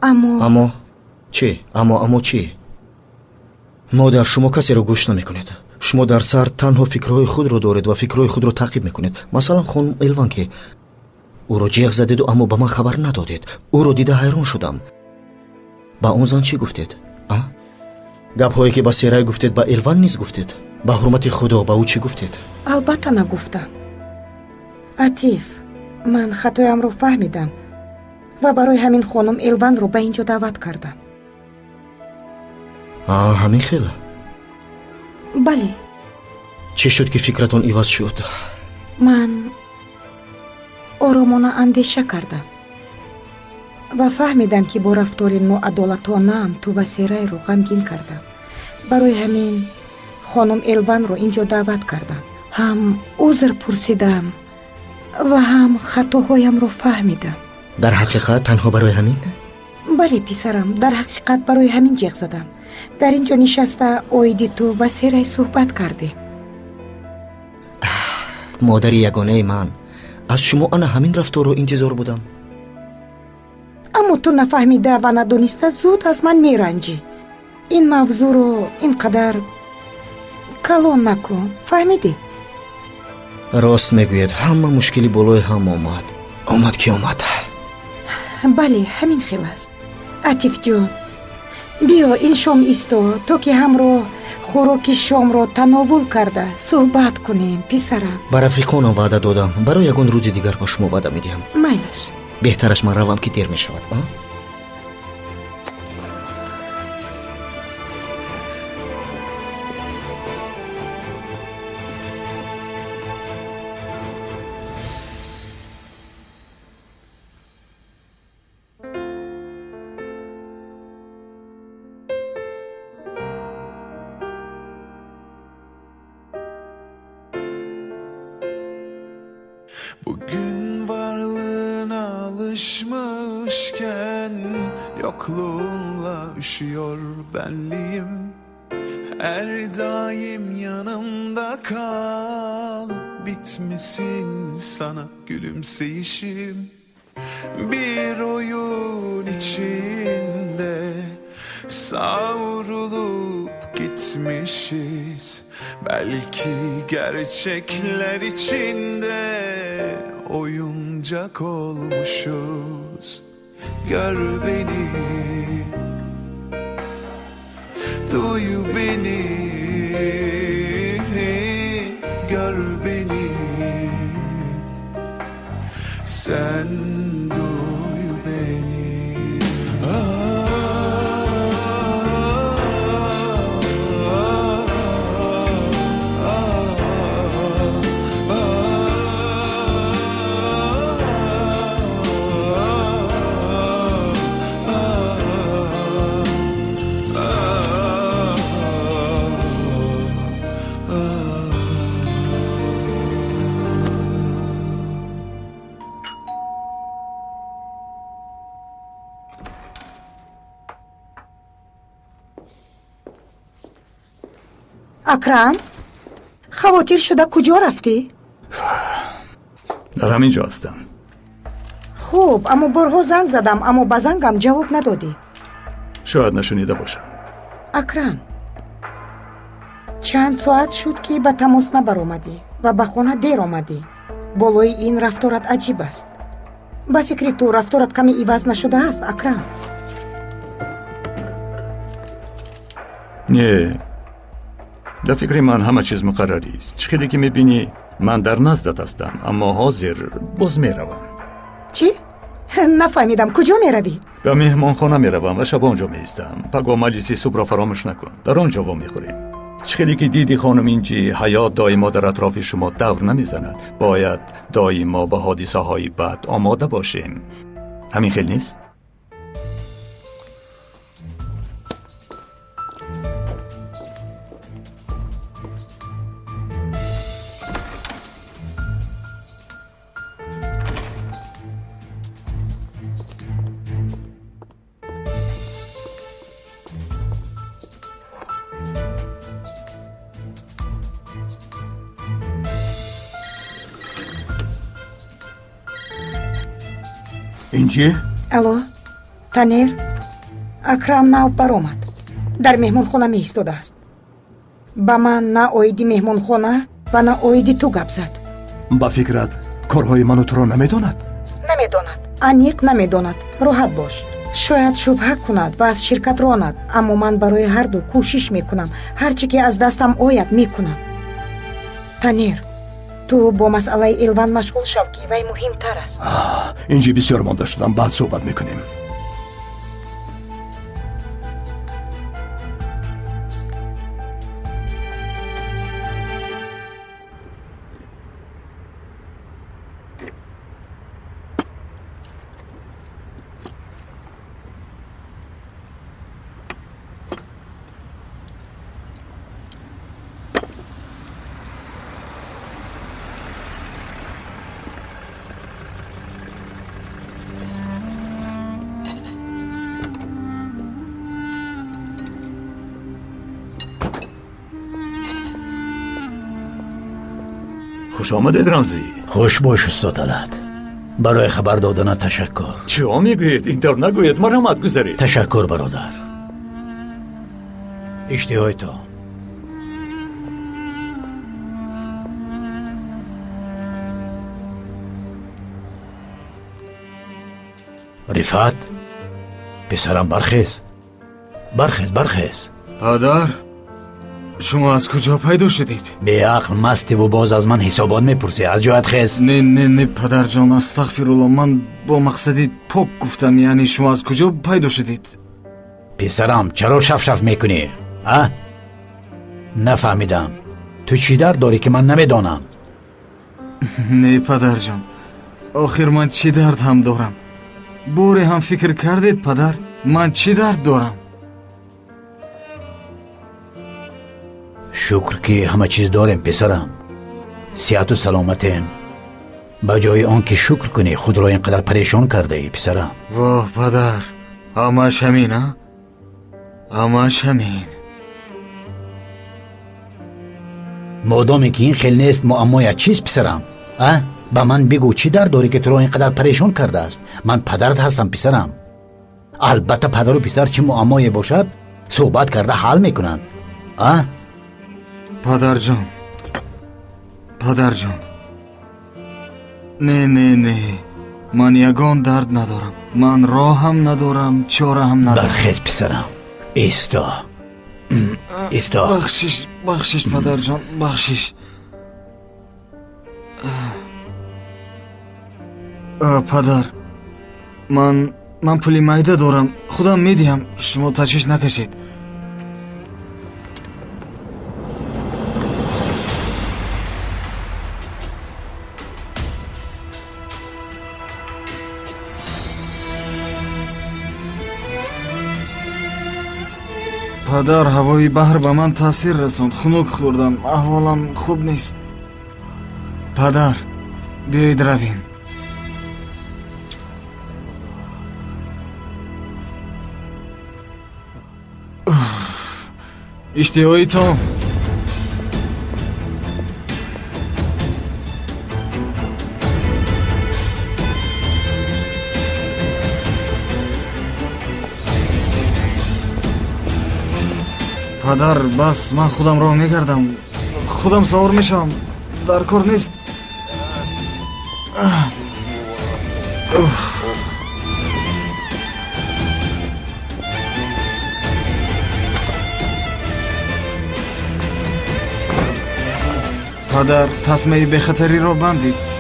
аммо чӣ? аммо чӣ? модар, шумо касеро гӯш намекунед. шумо дар сар танҳо фикрҳои худро доред ва фикрҳои худро таъқиб мекунед. масалан хонум Элван ки ӯро ҷиғ задеду аммо ба ман хабар надодед. ӯро дида ҳайрон шудам. ба он зан чӣ гуфтед? гапҳое ки ба серай гуфтед ба Элван низ гуфтед? ба ҳурмати худо ба ӯ чӣ гуфтед? албатта нагуфтам. атиф, ман хатоямро фаҳмидам ва барои ҳамин хонум Элванро ба ин ҷо даъват кардам. ҳамин хел? бале. чӣ шуд ки фикратон иваз шуд? ман оромона андеша кардам ва фаҳмидам ки бо рафтори ноадолатонаам ту ва серайро ғамгин кардам. барои ҳамин хонум Элванро ин ҷо даъват кардам. ҳам узр пурсидам ва ҳам хатоҳоямро фаҳмидам. дар ҳақиқат танҳо барои ҳамин? бале писарам, дар ҳақиқат барои ҳамин ҷиғ задам. дар ин ҷо нишаста оиди ту ва серай суҳбат кардем. модари ягонаи ман, аз шумо ана ҳамин рафторро интизор будам. аммо ту нафаҳмида ва надониста зуд аз ман меранҷӣ. ин мавзӯъро ин қадар калон накун, фаҳмидӣ? рост мегӯед, ҳама мушкили болои ҳам омад ки омад. бале, ҳамин хел аст. атиф ҷон, биё ин шом исто то ки ҳамро хӯроки шомро тановул карда суҳбат кунем. писарам, ба рафиқонам ваъда додам, барои ягон рӯзи дигар ба шумо ваъда медиҳам. майлаш. беҳтараш ман равам ки дер мешавад. Bugün varlığına alışmışken yokluğunla üşüyor benliğim. Her daim yanımda kal, bitmesin sana gülümseyişim. Bir oyun içinde savrulup gitmişiz. Belki gerçekler içinde oyuncak olmuşuz. Gör beni, duy beni, gör beni. Sen duy beni. акрам, хавотир шуда куҷо рафтӣ? дар ҳамин ҷо ҳастам. хуб, аммо борҳо занг задам, аммо ба зангам ҷавоб надодӣ. шояд нашунида бошам. акрам, чанд соат шуд ки ба тамос набаромадӣ ва ба хона дер омадӣ. болои ин рафторат аҷиб аст. ба фикри ту рафторат каме иваз нашудааст, акрам? не, дар фикри ман ҳама чиз муқаррарист. чӣ хеле ки мебинӣ ман дар наздат ҳастам, аммо ҳозир боз меравам. чӣ? нафаҳмидам, куҷо меравӣ? ба меҳмонхона меравам ва шаб онҷо меистам. паго маҷлиси субҳро фаромӯш накун, дар он ҷо вомехӯрем. чӣ хеле ки диди хонум инҷи ҳаёт доимо дар атрофи шумо давр намезанад, бояд доимо ба ҳодисаҳои бад омода бошем. ҳамин хел нест? ин чӣ? алло, танер, акрам нав баромад. дар меҳмонхона меистодааст. ба ман на оиди меҳмонхона ва на оиди ту гап зад. ба фикрат корҳои ману туро намедонад? намедонад, аниқ намедонад. роҳат бош. шояд шубҳа кунад ва аз ширкат ронад, аммо ман барои ҳарду кӯшиш мекунам. ҳар чӣ ки аз дастам ояд мекунам. танер, ту бо масъалаи Элван машғул шав ки вай муҳимтар аст. инҷи бисёр монда шудам, баъд суҳбат мекунем. خوش آمدید رمزی. خوش باش استاد طلعت. برای خبر دادن تشکر. چه میگویید؟ اینطور نگویید، مرحمت گذارید. تشکر برادر. اشتهای تو. رفعت پسرم برخیز. برخیز. پدر، شما از کجا پیدا شدید؟ به عقل مستی و باز از من حسابات میپرسی. از جایت خیز. نه پدر جان، استغفرالله، من با مقصدی پاک گفتم. یعنی شما از کجا پیدا شدید؟ پسرم چرا شف میکنی؟ نفهمیدم. تو چی درد داری که من نمیدانم؟ نه پدر جان، آخر من چی درد هم دارم؟ بوری هم فکر کردید پدر؟ من چی درد دارم؟ شکر که همه چیز داریم پسرم. صحت و سلامتیم. با جای آن که شکر کنی خود را اینقدر پریشان کرده ای پسرم. واه پدر، همش همین ها؟ همش همین. مادامی که این خیلی نیست معمای چیست پسرم؟ با من بگو چی درد داری که تو را اینقدر پریشان کرده است؟ من پدرت هستم پسرم. البته پدر و پسر چی معمایی باشد صحبت کرده حل میکنند. پدر جان، نه من یگان درد ندارم. من راه هم ندارم، چاره هم ندارم. برخیز پسرم. ایستا. بخشش پدر جان، بخشش. پدر، من پولی مایده دارم، خودم میدیم، شما تشویش نکشید. پدر، هوای بحر به من تاثیر رسوند. خنک خوردم، احوالم خوب نیست. پدر، بیایید رویم. اشتهای تو. پدر بس، من خودم راه میگردم، خودم سوار میشم، در کار نیست. پدر، تسمه به خطری رو بندید.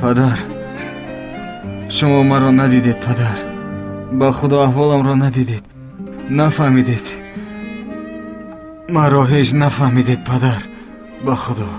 پدر، شما مرا ندیدید پدر. با خدا احوالم را ندیدید، نفهمیدید. маро ҳеҷ нафаҳмидед падар. ба худо.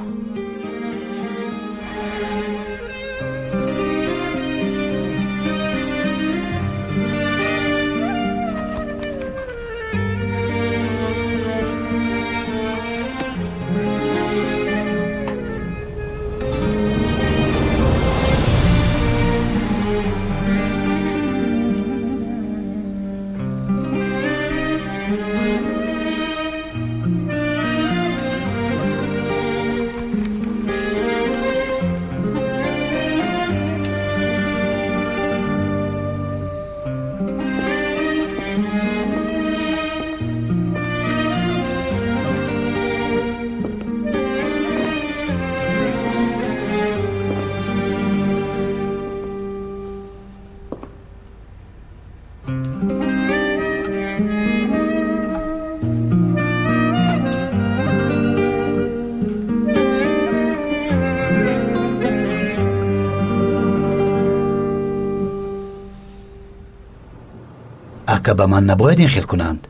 ака ба ман набояд ин хел кунанд.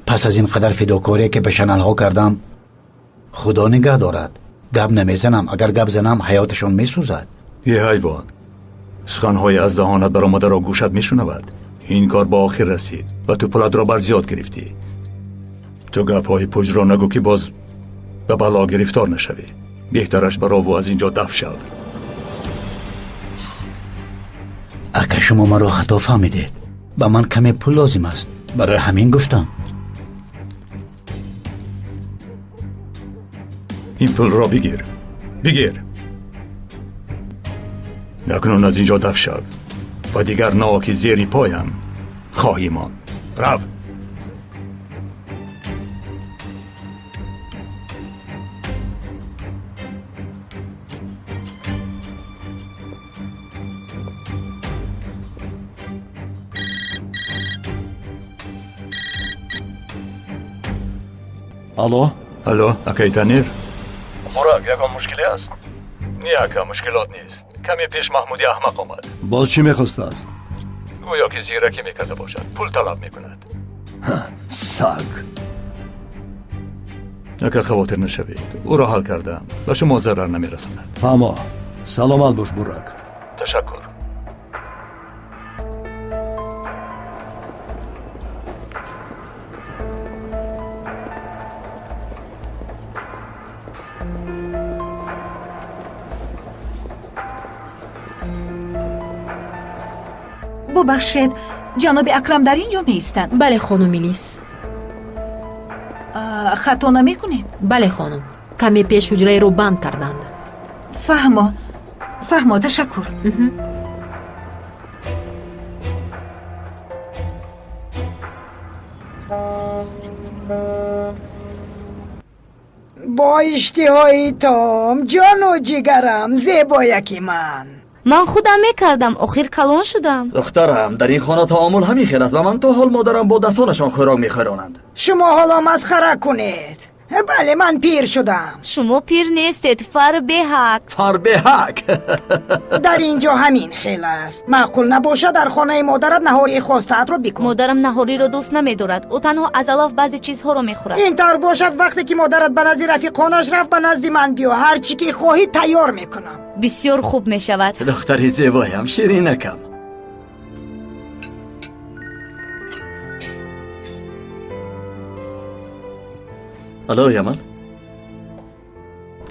пас аз ин қадар фидокоре ки ба шаналҳо кардам, худо нигоҳ дорад. гап намезанам. агар гап занам ҳаёташон месӯзад. е ҳайвон, суханҳои аз даҳонат баромадаро гӯшат мешунавад. ин кор ба охир расид ва ту пулатро бар зиёд гирифтӣ. ту гапҳои пӯҷро нагӯ ки боз ба бало гирифтор нашавӣ. беҳтараш барову аз ин ҷо даф шав. ака шумо маро хато фаҳмидед. ба ман каме пул лозим аст. барои ҳамин гуфтам. ин пулро бигир. бигир. акнун аз ин ҷо даф шав ва дигар нао ки зери поям хоҳӣ монд. рав. алло. алло, акаи танир? бурак, ягон мушкиле аст? не ака, мушкилот нест. каме пеш маҳмуди аҳмақ омад. боз чӣ мехостааст? гӯё ки зиракӣ мекарда бошад. пул талаб мекунад. саг. ака хавотир нашавед. ӯро ҳал кардам. ба шумо зарар намерасонад. фаҳмо. саломат бош бурак. ташаккур. бубахшед, ҷаноби акрам дар ин ҷо меистанд? бале хонум Илис. хато намекунед? бале хонум, каме пеш ҳуҷраеро банд карданд. фаҳмо, ташаккур. бо иштиҳои том ҷону ҷигарам, зебояки ман. ман худам мекардам, охир калон шудам. духтарам, дар ин хона таомул ҳамин хел аст ва ман то ҳол модарам бо дастонашон хӯрок мехӯронанд. шумо ҳоло масхара кунед. бале, ман пир шудам. шумо пир нестед, фарбеҳак. фарбеҳак? дар ин ҷо ҳамин хел аст. маъқул набошад дар хонаи модарат наҳории хостаатро бикун. модарам наҳориро дӯст намедорад. ӯ танҳо аз алаф баъзе чизҳоро мехӯрад. ин тавр бошад, вақте ки модарат ба назди рафиқонаш рафт, ба назди ман биё. ҳар чӣ ки хоҳӣ тайёр мекунам. бисёр хуб мешавад. духтари зебоям, ширинакам. алло, ямал.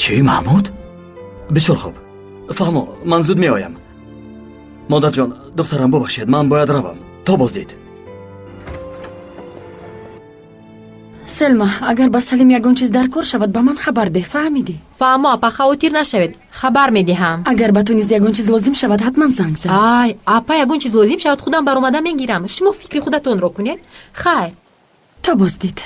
чӣ, маҳмуд? бисёр хуб. фаҳмо, ман зуд меоям. модарҷон, духтарам бубахшед, ман бояд равам. то боздид. селма, агар ба салим ягон чиз дар кор шавад, ба ман хабар деҳ, фаҳмидӣ? фаҳмо, апа, хавотир нашавед, хабар медиҳам. агар ба ту низ ягон чиз лозим шавад, ҳатман занг зан. ай, апа, ягон чиз лозим шавад, худам баромада мегирам. шумо фикри худатонро кунед. хайр. то боздид.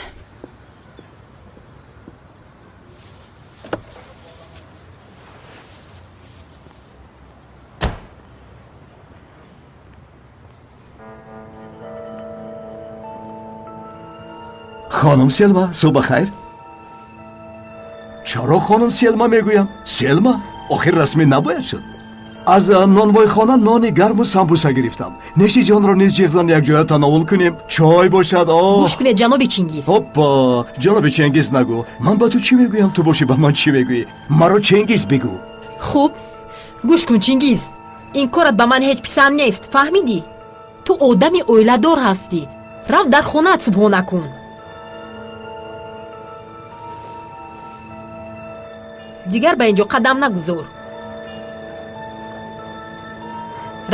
خانم سلما، صبح خیر. چرا خانم سلما میگویم؟ سلما آخر رسمی نباید شد. аз нонвойхона нони гарму самбуса гирифтам. Неши ҷонро низ ҷиғзан якҷоя тавоф кунем. Чой бошад. гӯш кунед ҷаноби Чингиз. Ҳоппа, ҷаноби Чингиз нагӯ. Ман ба ту чӣ мегӯям, ту бошӣ ба ман чӣ мегӯӣ? Маро Чингиз бигӯ. хуб, гӯш кун Чингиз. ин корат ба ман ҳеҷ писанд нест, фаҳмидӣ? ту одами оиладор ҳастӣ. рафт дар хонаат субҳона кун. дигар ба ин ҷо қадам нагузор.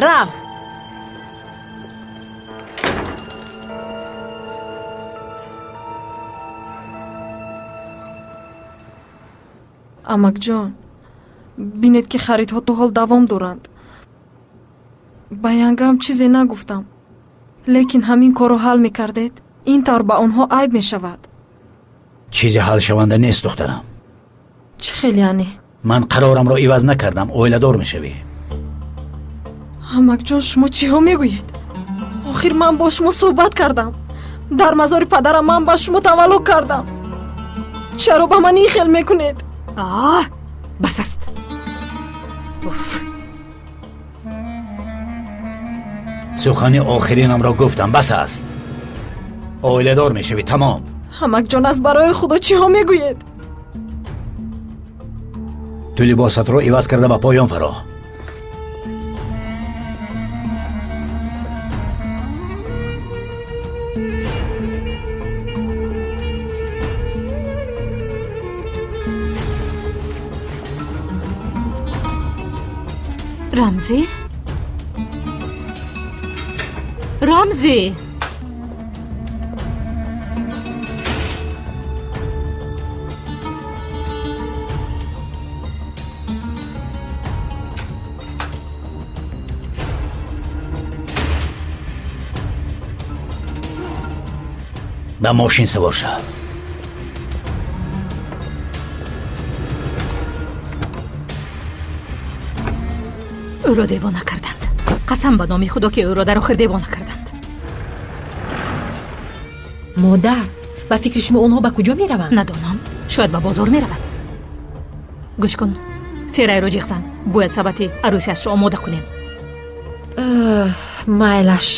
рав. амакҷон, бинед ки харидҳо то ҳол давом доранд. ба янгам чизе нагуфтам, лекин ҳамин корро ҳал мекардед, ин тавр ба онҳо айб мешавад. чизе ҳалшаванда нест духтарам. чӣ хел яъне? ман қарорамро иваз накардам, оиладор мешавӣ. амакҷон, шумо чиҳо мегӯед? охир ман бо шумо суҳбат кардам. дар мазори падарам ман ба шумо таваллуд кардам. чаро ба ман ин хел мекунед? бас аст. сухани охиринамро гуфтам, бас аст. оиладор мешавӣ, тамом. амакҷон, аз барои худо чиҳо мегӯед? ту либосатро иваз карда ба поён фаро. рамзӣ? рамзӣ? ба мошин савор шав. ӯро девона карданд. қасам ба номи худо ки ӯро дар охир девона карданд. модар, ба фикри шумо онҳо ба куҷо мераванд? надонам, шояд ба бозор меравад. гӯш кун, серайро ҷиғзан, бояд сабати арӯсиашро омода кунем. майлаш.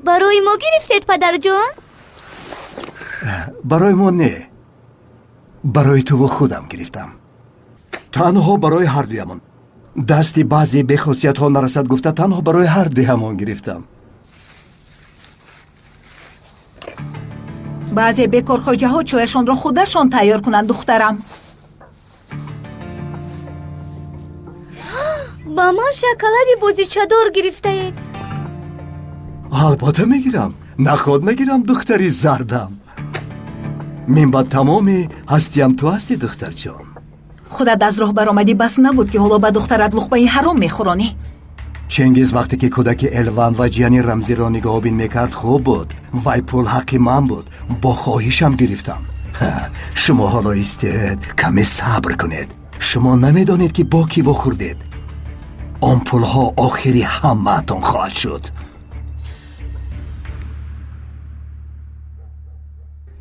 барои мо гирифтед падарҷон? барои мо не, барои туву худам гирифтам. танҳо барои ҳардуямон. дасти баъзе бехосиятҳо нарасад гуфта танҳо барои ҳардуямон гирифтам. баъзе бекорхоҷаҳо чояшонро худашон тайёр кунанд духтарам. ба ман шоколади бозичадор гирифтаед? албатта мегирам, наход мегирам духтари зардам. мин ба тамоми ҳастиям ту ҳастӣ духтарҷон. худат аз роҳ баромадӣ бас набуд ки ҳоло ба духтарат луқмаи ҳаром мехӯронӣ. чингиз вақте ки кӯдаки Элван ва ҷияни Рамзиро нигоҳубин мекард хуб буд. вай пул ҳаққи ман буд, бо хоҳишам гирифтам. шумо ҳоло истед каме сабр кунед. шумо намедонед ки бо кӣ вохӯрдед. он пулҳо охири ҳамаатон хоҳад шуд.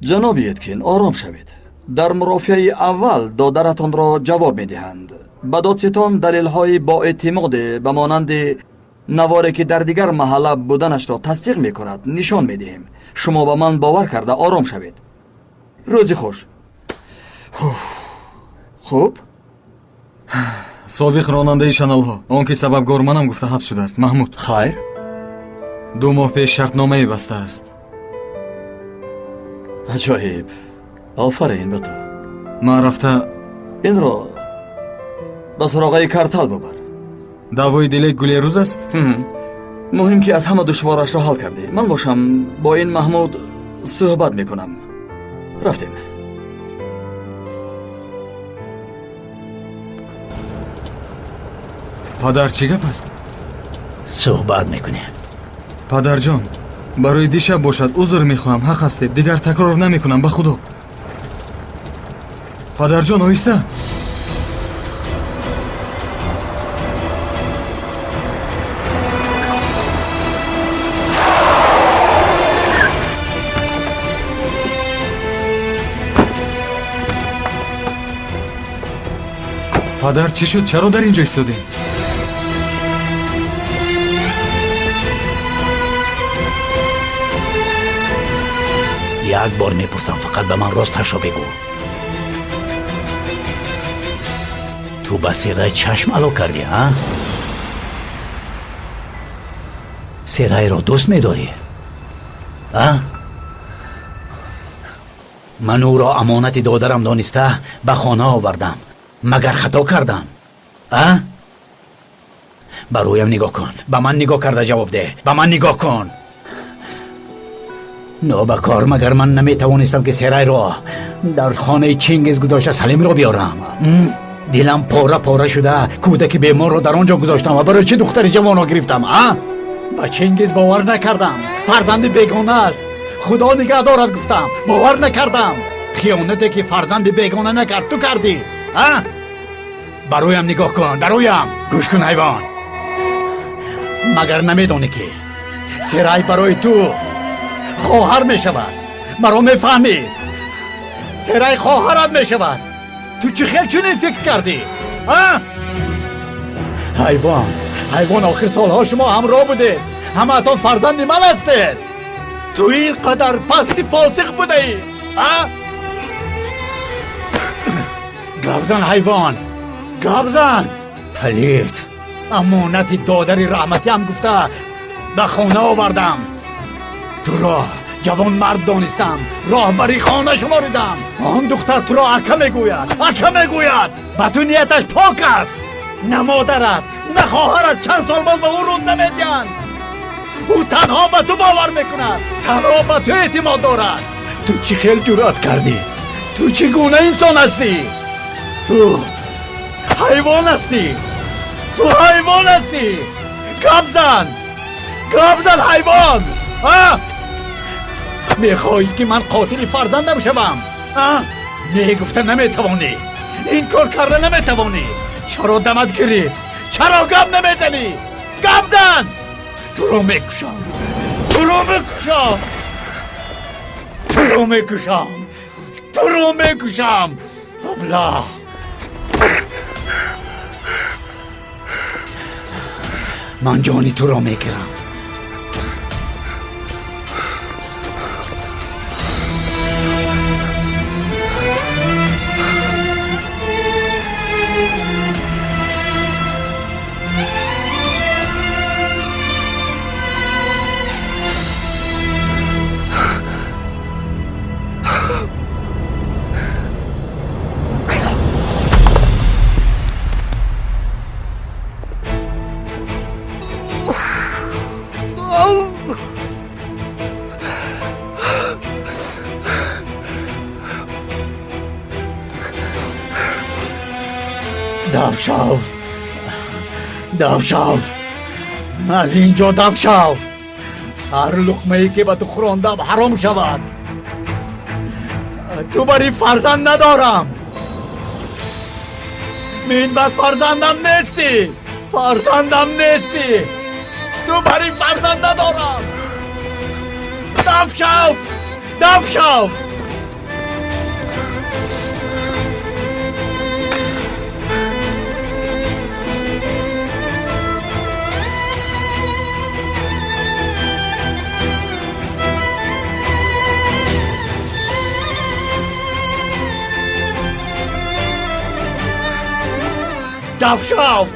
ҷаноби Эткин, ором шавед. дар мурофиаи аввал додаратонро ҷавоб медиҳанд. ба додситон далелҳои боэътимоде ба монанди наворе ки дар дигар маҳалла буданашро тасдиқ мекунад нишон медиҳем. шумо ба ман бовар карда ором шавед. рӯзи хуш. хуб, собиқ ронандаи шаналҳо, он ки сабабгор манам гуфта ҳабс шудааст. маҳмуд. хайр? 2 моҳ пеш шартномае бастааст. аҷоиб. офарин ба ту. ман рафта инро ба суроғаи картал бубар. давои дилек гулерӯз аст? муҳим ки аз ҳама душворашро ҳал кардӣ. ман бошам бо ин маҳмуд суҳбат мекунам. рафтем. падар чӣ гап аст? суҳбат мекунем. падарҷон, барои дишаб бошад узр мехоҳам, ҳақ ҳастед, дигар такрор намекунам ба худо. падарҷон оҳиста. падар чӣ шуд? чаро дар ин ҷо истодем? як бор мепурсам, фақат ба ман росташро бегӯ. ту ба серай чашм ало кардӣ, а? серайро дӯст медорӣ, а? ман ӯро амонати додарам дониста ба хона овардам. магар хато кардам, а? ба рӯям нигоҳ кун, ба ман нигоҳ карда ҷавоб деҳ, ба ман нигоҳ кун. нобакор, магар ман наметавонистам ки серайро дар хонаи Чингиз гузошта Салимро биёрам? дилам пора пора шуда кӯдаки беморро дар он ҷо гузоштам ва барои чӣ духтари ҷавонро гирифтам, а? ба Чингиз бовар накардам. фарзанди бегона аст. худо нигаҳ дорад гуфтам. бовар накардам. хиёнате ки фарзанди бегона накард, ту кардӣ, а? ба рӯям нигоҳ кун, ба рӯям. гӯш кун ҳайвон. магар намедонӣ ки серай барои ту хоҳар мешавад? маро мефаҳмӣ? серай хоҳарат мешавад. ту чӣ хел чунин фикр кардӣ, а? ҳайвон, ҳайвон, охир солҳо шумо ҳамроҳ будед. ҳамаатон фарзанди ман ҳастед. ту ин қадар пасти фосиқ будаӣ, а? гап зан ҳайвон, гап зан. палид, амонати додари раҳматиам гуфта ба хона овардам. туро ҷавон мард донистам, роҳбари хона шуморидам. он духтар туро ака мегӯяд, ака мегӯяд. ба ту нияташ пок аст. на модарат, на хоҳарат чанд сол боз ба ӯ рӯз намедиҳанд. ӯ танҳо ба ту бовар мекунад, танҳо ба ту эътимод дорад. ту чӣ хел ҷуръат кардӣ? ту чӣ гуна инсон ҳастӣ? ту ҳайвон ҳастӣ. ту ҳайвон ҳастӣ. гап зан, гап зан ҳайвон, а? мехоҳӣ ки ман қотили фарзандам шавам, а? не гуфта наметавонӣ. ин кор карда наметавонӣ. чаро дамат гирифт? чаро гап намезанӣ? гап зан. туро мекушам, туро мекушам, туро мекушам, туро мекушам. аблах. ман ҷони туро мегирам. دف شو، دف شو، از اینجا دف شو. هر لقمه‌ای که به تو خوراندم حرام شود. تو برای فرزند ندارم. من بعد فرزندم نیستی، فرزندم نیستی. تو برای فرزند ندارم. دف شو، دف شو. دف شو.